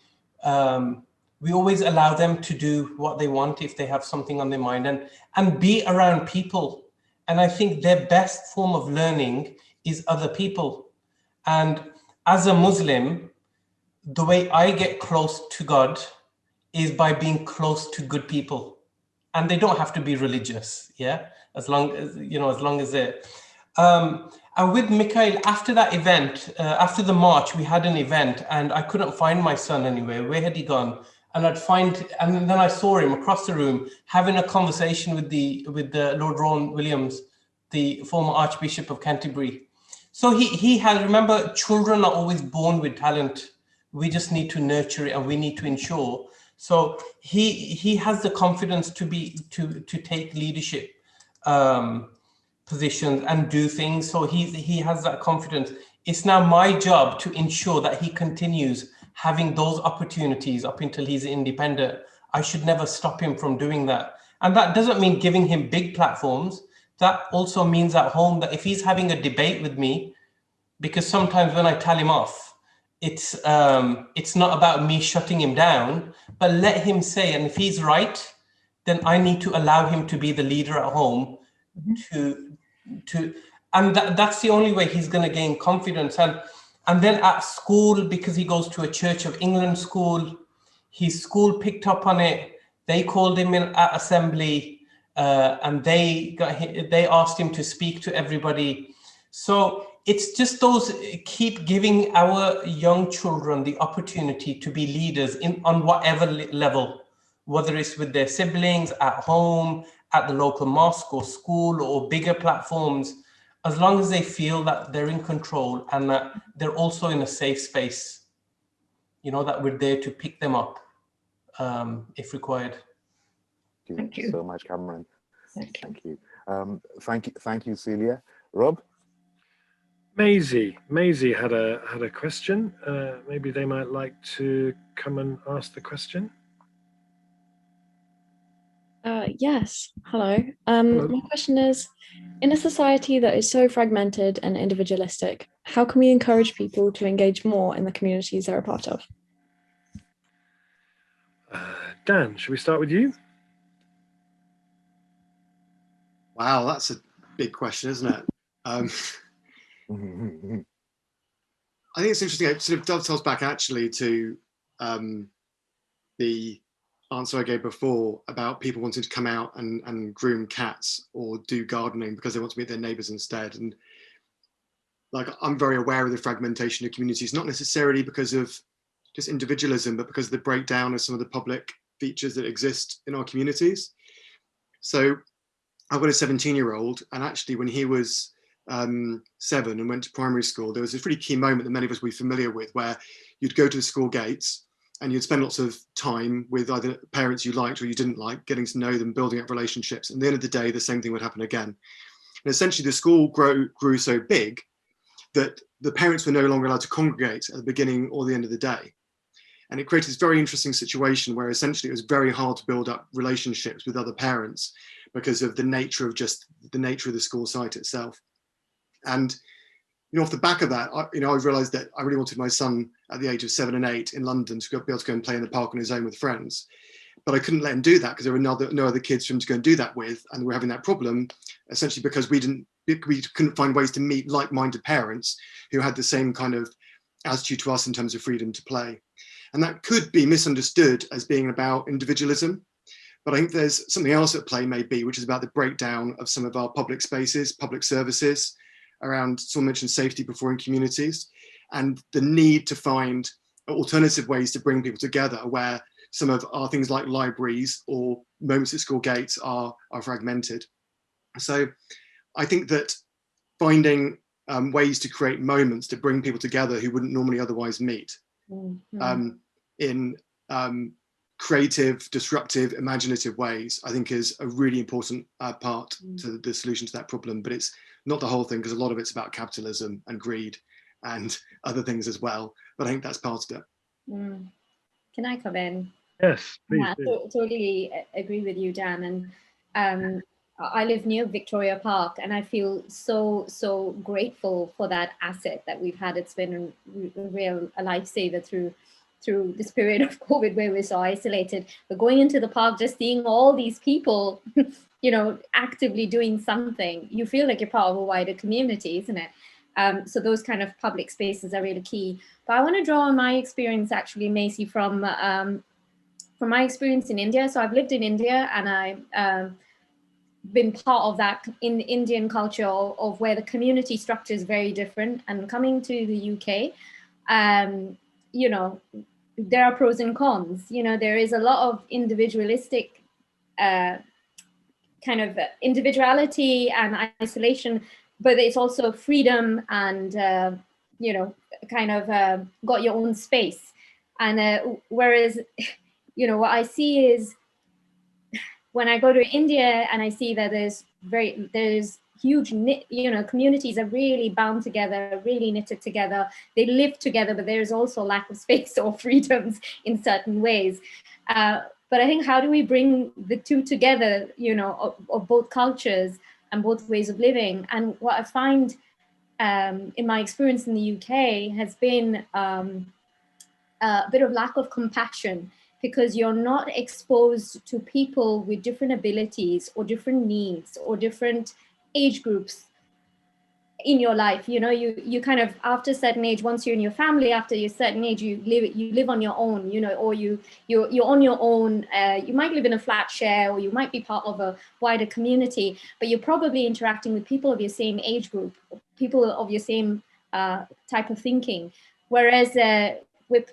Speaker 5: always allow them to do what they want if they have something on their mind, and be around people. And I think their best form of learning is other people. And as a Muslim, the way I get close to God is by being close to good people. And they don't have to be religious, yeah? As long as they're... And with Mikhail, after that event, after the march, we had an event and I couldn't find my son anywhere. Where had he gone? And then I saw him across the room having a conversation with the Lord Rowan Williams, the former Archbishop of Canterbury. So he has, remember, children are always born with talent. We just need to nurture it and we need to ensure. So he has the confidence to take leadership positions and do things. So he has that confidence. It's now my job to ensure that he continues having those opportunities up until he's independent. I should never stop him from doing that. And that doesn't mean giving him big platforms. That also means at home that if he's having a debate with me, because sometimes when I tell him off, it's not about me shutting him down, but let him say, and if he's right, then I need to allow him to be the leader at home and that's the only way he's going to gain confidence. And then at school, because he goes to a Church of England school, his school picked up on it. They called him in at assembly, and they asked him to speak to everybody. So it's just keep giving our young children the opportunity to be leaders on whatever level, whether it's with their siblings, at home, at the local mosque or school or bigger platforms, as long as they feel that they're in control and that they're also in a safe space, that we're there to pick them up if required.
Speaker 1: Thank you so much, Kamran. Thank you. Thank you, Celia. Rob?
Speaker 3: Maisie had a question. Maybe they might like to come and ask the question.
Speaker 8: Yes, hello.
Speaker 3: Hello.
Speaker 8: My question is, in a society that is so fragmented and individualistic, how can we encourage people to engage more in the communities they're a part of?
Speaker 3: Dan, should we start with you?
Speaker 2: Wow, that's a big question, isn't it? I think it's interesting. It sort of dovetails back actually to the answer I gave before about people wanting to come out and groom cats or do gardening because they want to meet their neighbours instead. And like, I'm very aware of the fragmentation of communities, not necessarily because of just individualism, but because of the breakdown of some of the public features that exist in our communities. So I've got a 17-year-old, and actually when he was 7 and went to primary school, there was a really key moment that many of us will be familiar with, where you'd go to the school gates and you'd spend lots of time with either parents you liked or you didn't like, getting to know them, building up relationships. And at the end of the day, the same thing would happen again. And essentially the school grew so big that the parents were no longer allowed to congregate at the beginning or the end of the day. And it created this very interesting situation where essentially it was very hard to build up relationships with other parents because of the nature of the school site itself. And off the back of that, I realized that I really wanted my son at the age of 7 and 8 in London to be able to go and play in the park on his own with friends. But I couldn't let him do that because there were no other kids for him to go and do that with. And we're having that problem essentially because we couldn't find ways to meet like-minded parents who had the same kind of attitude to us in terms of freedom to play. And that could be misunderstood as being about individualism. But I think there's something else at play maybe, which is about the breakdown of some of our public spaces, public services, around, someone mentioned safety before in communities, and the need to find alternative ways to bring people together where some of our things like libraries or moments at school gates are fragmented. So I think that finding ways to create moments to bring people together who wouldn't normally otherwise meet in creative, disruptive, imaginative ways, I think is a really important part to the solution to that problem. But it's not the whole thing, because a lot of it's about capitalism and greed and other things as well. But I think that's part of it.
Speaker 4: Can I come in?
Speaker 3: Yes, please.
Speaker 4: Yeah, totally agree with you, Dan. And I live near Victoria Park, and I feel so grateful for that asset that we've had. It's been a lifesaver through this period of COVID where we're so isolated. But going into the park, just seeing all these people, actively doing something, you feel like you're part of a wider community, isn't it? So those kind of public spaces are really key. But I want to draw on my experience, actually, Macy, from my experience in India. So I've lived in India, and I've been part of that in the Indian culture of where the community structure is very different. And coming to the UK, there are pros and cons. There is a lot of individualistic kind of individuality and isolation, but it's also freedom and, kind of got your own space. And whereas, what I see is when I go to India and I see that there's huge, communities are really bound together, really knitted together. They live together, but there's also lack of space or freedoms in certain ways. But I think, how do we bring the two together, of both cultures and both ways of living? And what I find in my experience in the UK has been a bit of lack of compassion, because you're not exposed to people with different abilities or different needs or different age groups in your life. You kind of, after a certain age, once you're in your family, after a certain age, you live on your own, or you're on your own. You might live in a flat share, or you might be part of a wider community, but you're probably interacting with people of your same age group, people of your same type of thinking. Whereas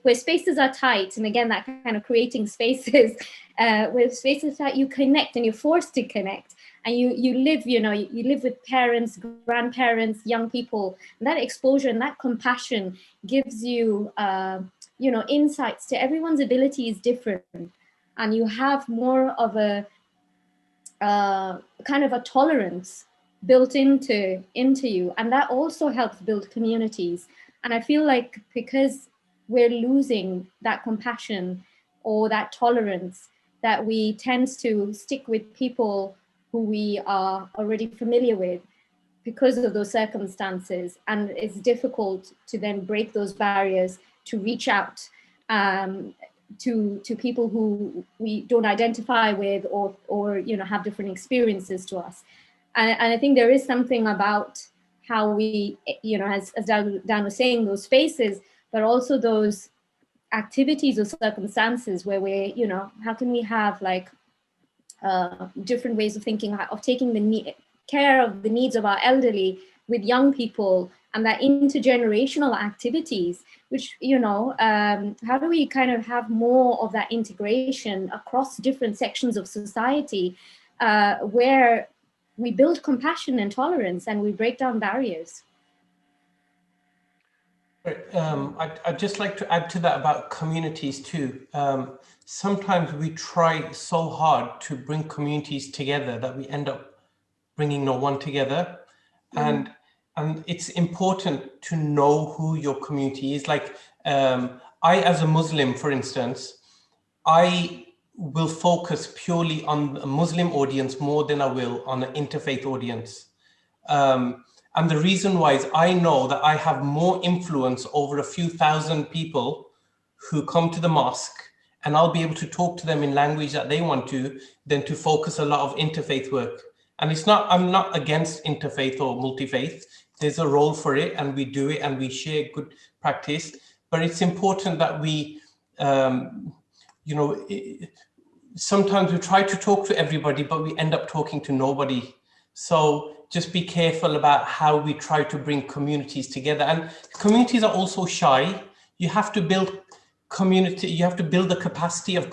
Speaker 4: where spaces are tight, and again, that kind of creating spaces, where spaces are tight, you connect, and you're forced to connect. And you live, you live with parents, grandparents, young people, and that exposure and that compassion gives you, insights to everyone's ability is different. And you have more of a kind of a tolerance built into you. And that also helps build communities. And I feel like because we're losing that compassion or that tolerance, that we tend to stick with people who we are already familiar with because of those circumstances. And it's difficult to then break those barriers, to reach out to people who we don't identify with or have different experiences to us. And I think there is something about how we, as Dan was saying, those spaces, but also those activities or circumstances where we're, how can we have different ways of thinking, of taking care of the needs of our elderly with young people, and that intergenerational activities, which, how do we kind of have more of that integration across different sections of society, where we build compassion and tolerance and we break down barriers.
Speaker 5: I'd just like to add to that about communities too. Sometimes we try so hard to bring communities together that we end up bringing no one together. And it's important to know who your community is. Like I, as a Muslim, for instance, I will focus purely on a Muslim audience more than I will on an interfaith audience. And the reason why is I know that I have more influence over a few thousand people who come to the mosque, and I'll be able to talk to them in language that they want to, than to focus a lot of interfaith work. And it's not, I'm not against interfaith or multi-faith. There's a role for it, and we do it, and we share good practice. But it's important that we, sometimes we try to talk to everybody, but we end up talking to nobody. So just be careful about how we try to bring communities together. And communities are also shy. You have to build community, you have to build the capacity of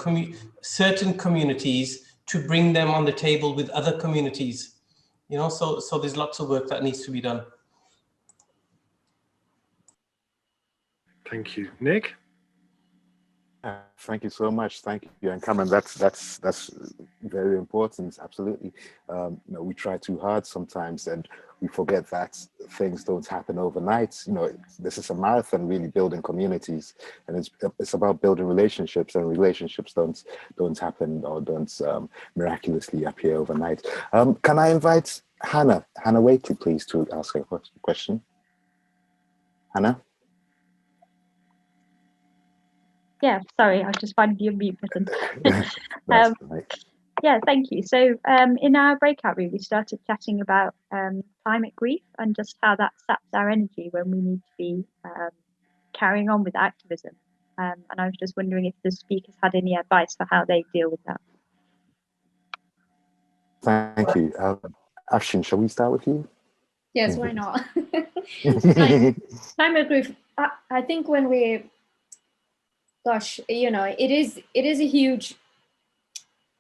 Speaker 5: certain communities to bring them on the table with other communities. So there's lots of work that needs to be done.
Speaker 3: Thank you. Nick?
Speaker 1: Thank you so much. Thank you. And Kamran, that's very important. Absolutely. We try too hard sometimes, and we forget that things don't happen overnight. This is a marathon, really, building communities, and it's about building relationships, and relationships don't happen or don't miraculously appear overnight. Can I invite Hannah Wakely, please, to ask a question? Hannah?
Speaker 9: Yeah, sorry, I was just finding the unmute button. Yeah, thank you. So in our breakout room, we started chatting about climate grief and just how that saps our energy when we need to be carrying on with activism. And I was just wondering if the speakers had any advice for how they deal with that.
Speaker 1: Thank you. Afshin, shall we start with you?
Speaker 4: Yes, why not? Climate grief, I think when we, gosh, it is a huge,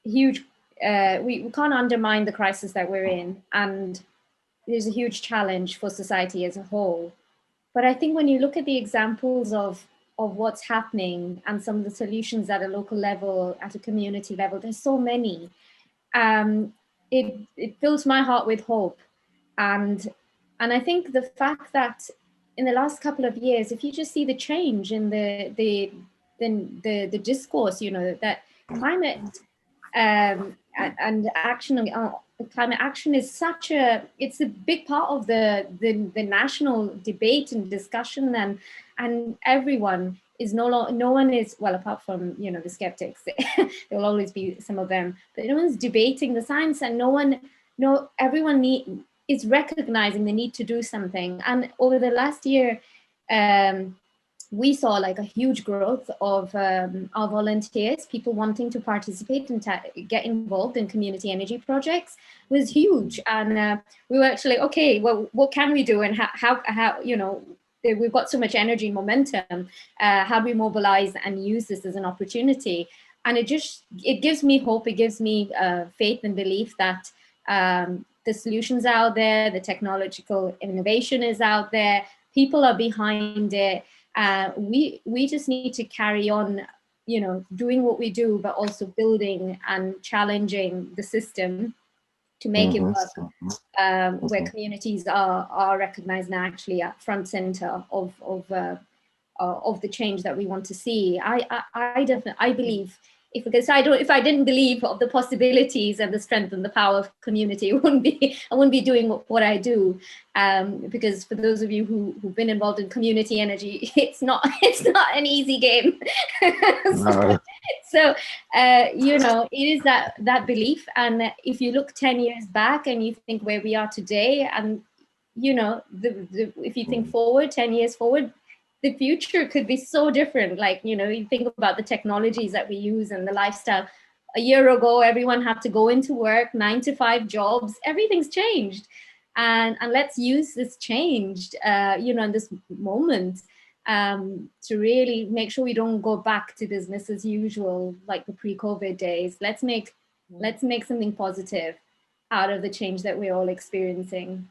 Speaker 4: we can't undermine the crisis that we're in, and it is a huge challenge for society as a whole. But I think when you look at the examples of what's happening and some of the solutions at a local level, at a community level, there's so many. It fills my heart with hope, and I think the fact that in the last couple of years, if you just see the change in the discourse, that climate and action, climate action is it's a big part of the national debate and discussion, and everyone is no one is, well, apart from the skeptics, there will always be some of them, but no one's debating the science, and everyone is recognizing the need to do something. And over the last year, we saw like a huge growth of our volunteers, people wanting to participate and get involved in community energy projects was huge. And we were actually, okay, well, what can we do? And how we've got so much energy and momentum. How do we mobilize and use this as an opportunity? And it gives me hope. It gives me faith and belief that the solutions are out there, the technological innovation is out there, people are behind it. We just need to carry on, doing what we do, but also building and challenging the system to make it work, where communities are recognized now, actually at front center of the change that we want to see. I believe, if I didn't believe of the possibilities and the strength and the power of community, I wouldn't be doing what I do. Because for those of you who've been involved in community energy, it's not an easy game. So it is that belief. And if you look 10 years back and you think where we are today, and if you think forward 10 years forward, the future could be so different. Like, you think about the technologies that we use and the lifestyle. A year ago, everyone had to go into work, 9-to-5 jobs. Everything's changed. And let's use this change, in this moment, to really make sure we don't go back to business as usual, like the pre-COVID days. Let's make something positive out of the change that we're all experiencing.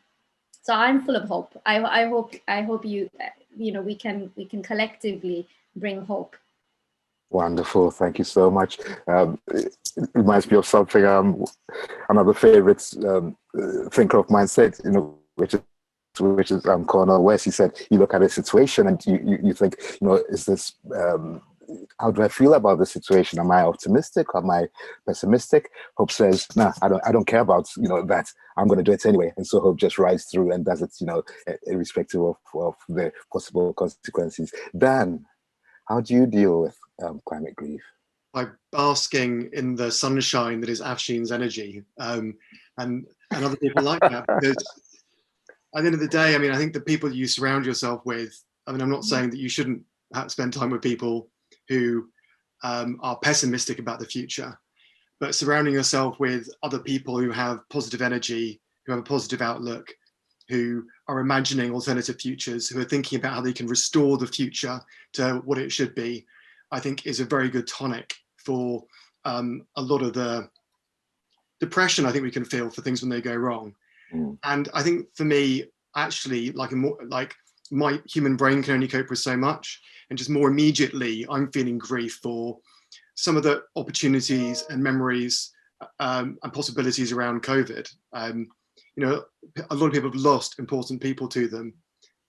Speaker 4: So I'm full of hope. I hope you, we can collectively bring hope.
Speaker 1: Wonderful, thank you so much. It reminds me of something another favorite thinker of mine said, which is Carne Ross. He said, you look at a situation and you think, is this how do I feel about the situation? Am I optimistic? Am I pessimistic? Hope says, nah, I don't care about, that. I'm going to do it anyway. And so Hope just rides through and does it, irrespective of the possible consequences. Dan, how do you deal with climate grief?
Speaker 2: By basking in the sunshine that is Afshin's energy, and other people like that. Because at the end of the day, I think the people you surround yourself with, I'm not saying that you shouldn't spend time with people who are pessimistic about the future, but surrounding yourself with other people who have positive energy, who have a positive outlook, who are imagining alternative futures, who are thinking about how they can restore the future to what it should be, I think is a very good tonic for a lot of the depression I think we can feel for things when they go wrong. And I think for me, actually, my human brain can only cope with so much, and just more immediately, I'm feeling grief for some of the opportunities and memories and possibilities around COVID. A lot of people have lost important people to them,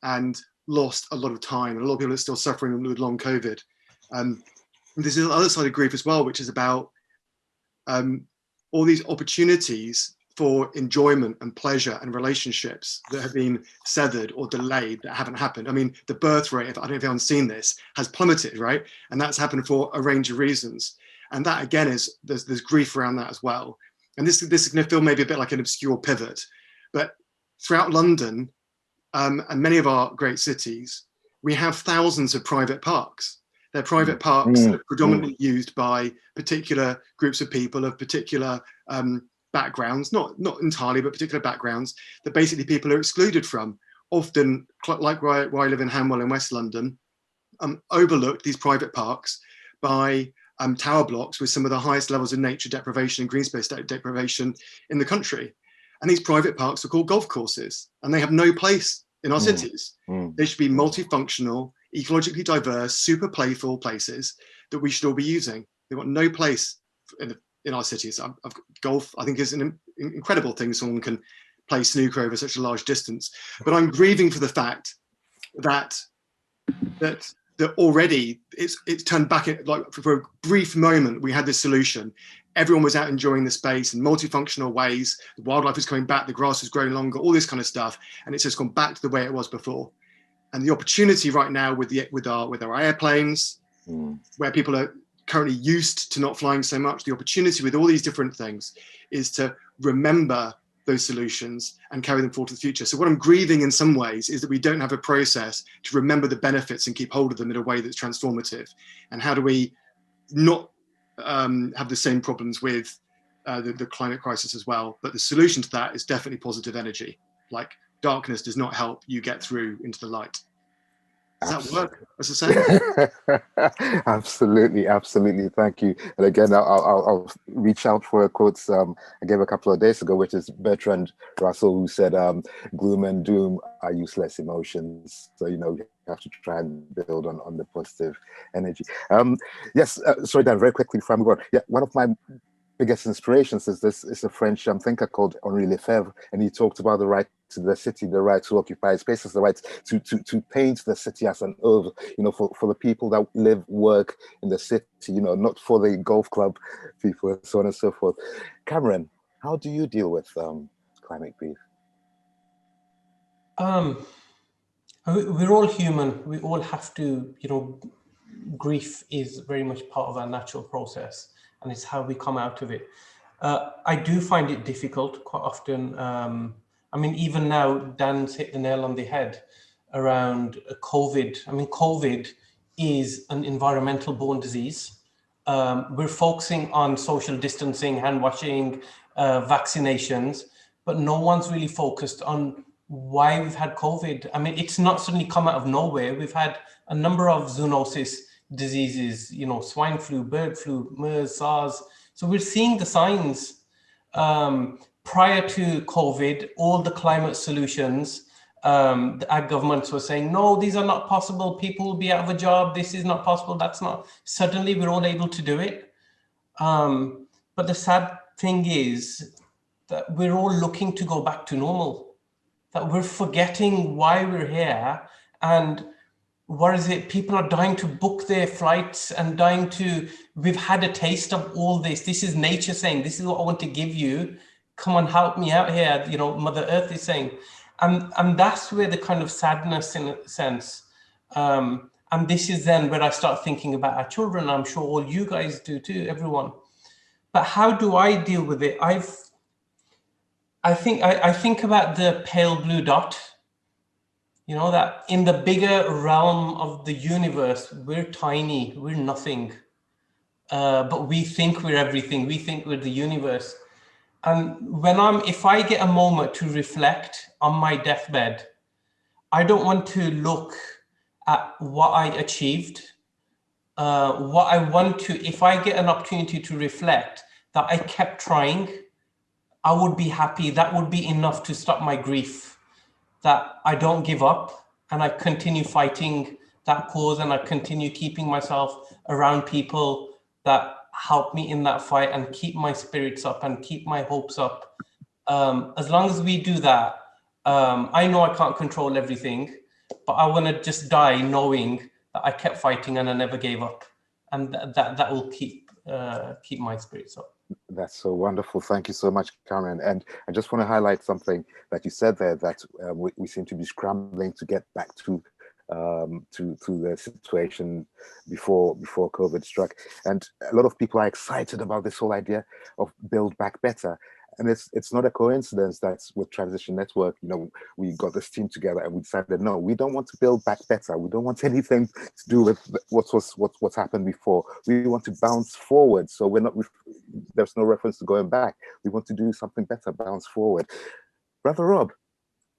Speaker 2: and lost a lot of time, and a lot of people are still suffering with long COVID. There's the other side of grief as well, which is about all these opportunities for enjoyment and pleasure and relationships that have been severed or delayed, that haven't happened. The birth rate, I don't know if anyone's seen this, has plummeted, right? And that's happened for a range of reasons. And that again there's grief around that as well. And this is going to feel maybe a bit like an obscure pivot, but throughout London and many of our great cities, we have thousands of private parks. They're private parks that are predominantly used by particular groups of people of particular backgrounds, not entirely, but particular backgrounds that basically people are excluded from. Often, like where I live in Hanwell in West London, overlooked, these private parks, by tower blocks with some of the highest levels of nature deprivation and green space deprivation in the country. And these private parks are called golf courses, and they have no place in our cities. They should be multifunctional, ecologically diverse, super playful places that we should all be using. They've got no place in our cities. Golf, I think, is an incredible thing. Someone can play snooker over such a large distance. But I'm grieving for the fact that already it's turned back. Like for a brief moment, we had this solution. Everyone was out enjoying the space in multifunctional ways. The wildlife was coming back. The grass was growing longer. All this kind of stuff, and it's just gone back to the way it was before. And the opportunity right now with our airplanes, where people are currently used to not flying so much, the opportunity with all these different things is to remember those solutions and carry them forward to the future. So what I'm grieving in some ways is that we don't have a process to remember the benefits and keep hold of them in a way that's transformative. And how do we not have the same problems with the climate crisis as well? But the solution to that is definitely positive energy. Like, darkness does not help you get through into the light. Does that work as a saying?
Speaker 1: Absolutely. Thank you. And again, I'll reach out for a quote I gave a couple of days ago, which is Bertrand Russell, who said, gloom and doom are useless emotions. So, you have to try and build on the positive energy. Yes, sorry, Dan, very quickly before I move on. Yeah, one of my biggest inspirations is a French thinker called Henri Lefebvre, and he talked about the right to the city, the right to occupy spaces, the right to paint the city as an oeuvre, for the people that live, work in the city, not for the golf club people, so on and so forth. Kamran, how do you deal with climate grief?
Speaker 5: We're all human. We all have to, grief is very much part of our natural process, and it's how we come out of it. I do find it difficult quite often. Even now, Dan's hit the nail on the head around COVID. COVID is an environmental borne disease. We're focusing on social distancing, hand washing, vaccinations, but no one's really focused on why we've had COVID. It's not suddenly come out of nowhere. We've had a number of zoonosis diseases, swine flu, bird flu, MERS, SARS. So we're seeing the signs. Prior to COVID, all the climate solutions, our governments were saying, no, these are not possible. People will be out of a job. This is not possible. That's not. Suddenly, we're all able to do it. But the sad thing is that we're all looking to go back to normal, that we're forgetting why we're here. And what is it? People are dying to book their flights and dying to, we've had a taste of all this. This is nature saying, this is what I want to give you. Come on, help me out here. You know, Mother Earth is saying, and that's where the kind of sadness, in a sense, and this is then where I start thinking about our children. I'm sure all you guys do too, everyone. But how do I deal with it? I think about the pale blue dot. You know, that in the bigger realm of the universe, we're tiny, we're nothing. But we think we're everything. We think we're the universe. And if I get a moment to reflect on my deathbed, I don't want to look at what I achieved. What I want to, if I get an opportunity to reflect that I kept trying, I would be happy. That would be enough to stop my grief. That I don't give up and I continue fighting that cause, and I continue keeping myself around people that help me in that fight and keep my spirits up and keep my hopes up. As long as we do that, I know I can't control everything, but I want to just die knowing that I kept fighting and I never gave up, and that will keep my spirits up.
Speaker 1: That's so wonderful. Thank you so much, Kamran. And I just want to highlight something that you said there, that we seem to be scrambling to get back to the situation before COVID struck. And a lot of people are excited about this whole idea of build back better. And it's not a coincidence that with Transition Network, you know, we got this team together and we decided, no, we don't want to build back better. We don't want anything to do with what's happened before. We want to bounce forward. So there's no reference to going back. We want to do something better, bounce forward. Brother Rob,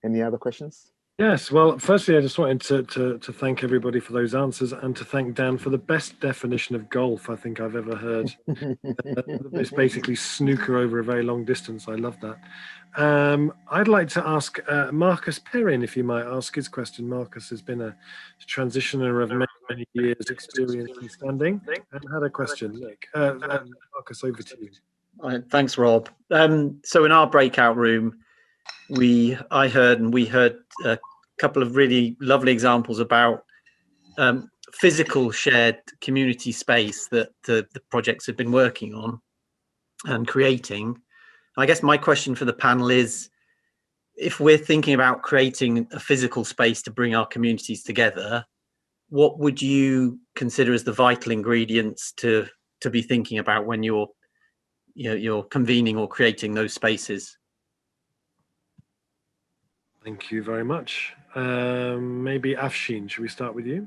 Speaker 1: any other questions?
Speaker 3: Yes, well, firstly, I just wanted to thank everybody for those answers, and to thank Dan for the best definition of golf I think I've ever heard. It's basically snooker over a very long distance. I love that. I'd like to ask Marcus Perrin, if you might ask his question. Marcus has been a transitioner of many years' experience in standing and had a question. Nick, Marcus, over to you.
Speaker 10: Thanks, Rob. So in our breakout room, we heard a couple of really lovely examples about physical shared community space that the projects have been working on and creating. I guess my question for the panel is, if we're thinking about creating a physical space to bring our communities together, what would you consider as the vital ingredients to be thinking about when you're convening or creating those spaces?
Speaker 3: Thank you very much. Maybe Afshin, should we start with you?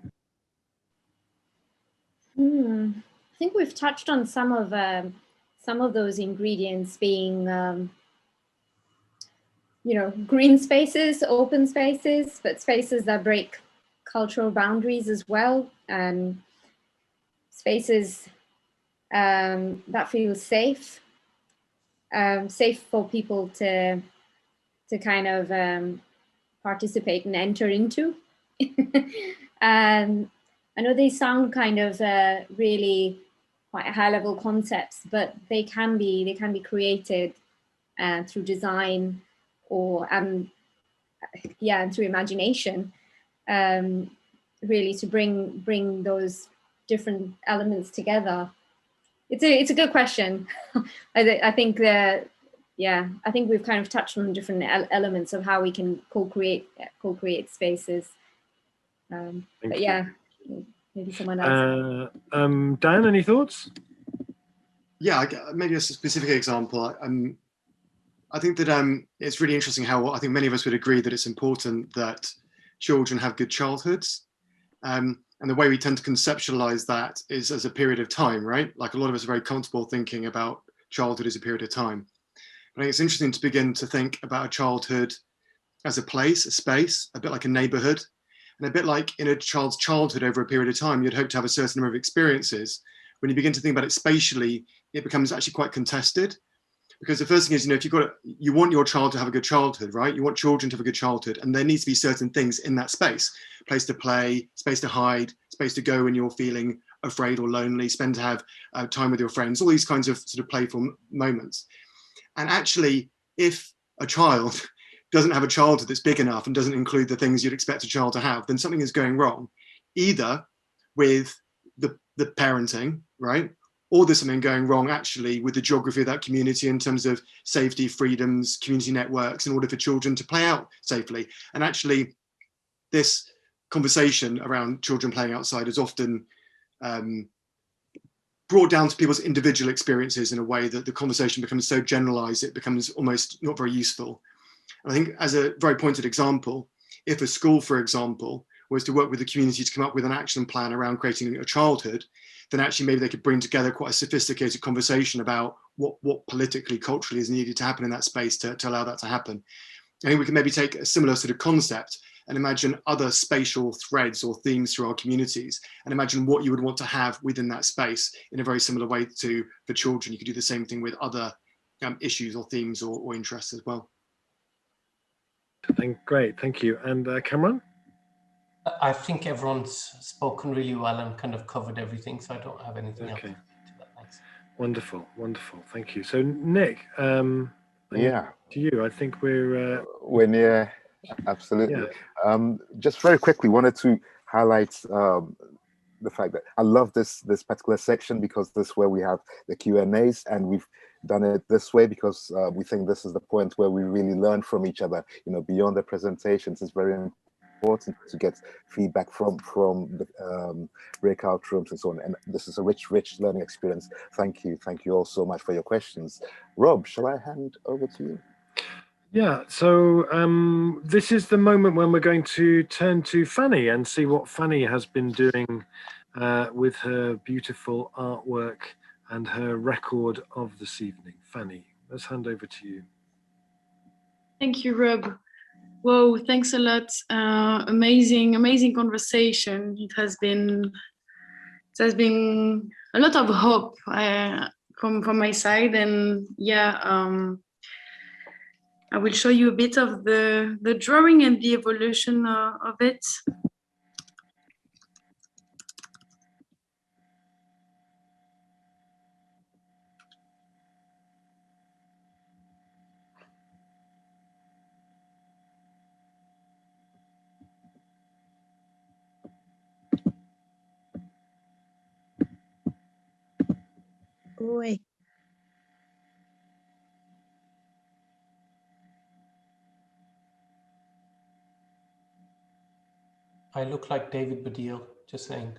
Speaker 4: I think we've touched on some of those ingredients being, green spaces, open spaces, but spaces that break cultural boundaries as well. Spaces that feel safe, safe for people to kind of participate and enter into. I know they sound kind of really quite high-level concepts, but they can be created through design or and through imagination, really to bring those different elements together. It's a good question. I think that. Yeah, I think we've kind of touched on different elements of how we can co-create spaces. But yeah, maybe someone else.
Speaker 3: Dan, any thoughts?
Speaker 2: Yeah, maybe a specific example. I think that it's really interesting how I think many of us would agree that it's important that children have good childhoods. And the way we tend to conceptualize that is as a period of time, right? Like a lot of us are very comfortable thinking about childhood as a period of time. I think it's interesting to begin to think about a childhood as a place, a space, a bit like a neighborhood, and a bit like in a child's childhood over a period of time, you'd hope to have a certain number of experiences. When you begin to think about it spatially, it becomes actually quite contested. Because the first thing is, if you want your child to have a good childhood, right? You want children to have a good childhood, and there needs to be certain things in that space: place to play, space to hide, space to go when you're feeling afraid or lonely, spend to have time with your friends, all these kinds of sort of playful moments. And actually, if a child doesn't have a childhood that's big enough and doesn't include the things you'd expect a child to have, then something is going wrong. either with the parenting, right? Or there's something going wrong actually with the geography of that community in terms of safety, freedoms, community networks, in order for children to play out safely. And actually, this conversation around children playing outside is often brought down to people's individual experiences in a way that the conversation becomes so generalized, it becomes almost not very useful. And I think as a very pointed example, if a school, for example, was to work with the community to come up with an action plan around creating a childhood, then actually maybe they could bring together quite a sophisticated conversation about what politically, culturally is needed to happen in that space to allow that to happen. I think we can maybe take a similar sort of concept and imagine other spatial threads or themes through our communities, and imagine what you would want to have within that space in a very similar way to for children. You could do the same thing with other issues or themes or interests as well.
Speaker 3: Great, thank you. And Kamran?
Speaker 5: I think everyone's spoken really well and kind of covered everything, so I don't have anything else to that. Thanks.
Speaker 3: Wonderful, wonderful. Thank you. So Nick,
Speaker 1: yeah,
Speaker 3: to you. I think we're
Speaker 1: near. Absolutely. Yeah. Just very quickly, wanted to highlight the fact that I love this particular section, because this is where we have the Q&As, and we've done it this way because we think this is the point where we really learn from each other. You know, beyond the presentations, it's very important to get feedback from the breakout rooms and so on. And this is a rich learning experience. Thank you all so much for your questions. Rob, shall I hand over to you?
Speaker 3: Yeah, so this is the moment when we're going to turn to Fanny and see what Fanny has been doing with her beautiful artwork and her record of this evening. Fanny, let's hand over to you.
Speaker 11: Thank you, Rob. Whoa, thanks a lot. Amazing conversation. It has been a lot of hope from my side, and yeah, I will show you a bit of the drawing and the evolution of it.
Speaker 12: Oi.
Speaker 5: I look like David Baddiel, just saying.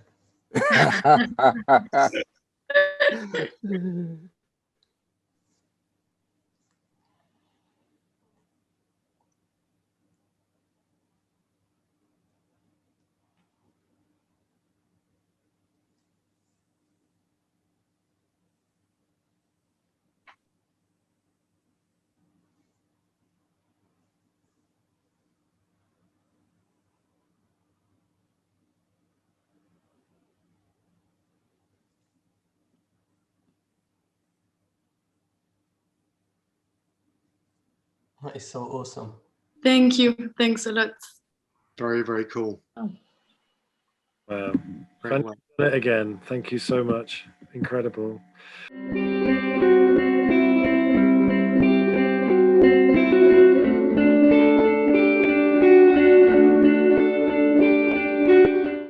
Speaker 5: That is so awesome.
Speaker 11: Thank you. Thanks a lot.
Speaker 2: Very, very cool.
Speaker 3: Wow. Again, thank you so much. Incredible.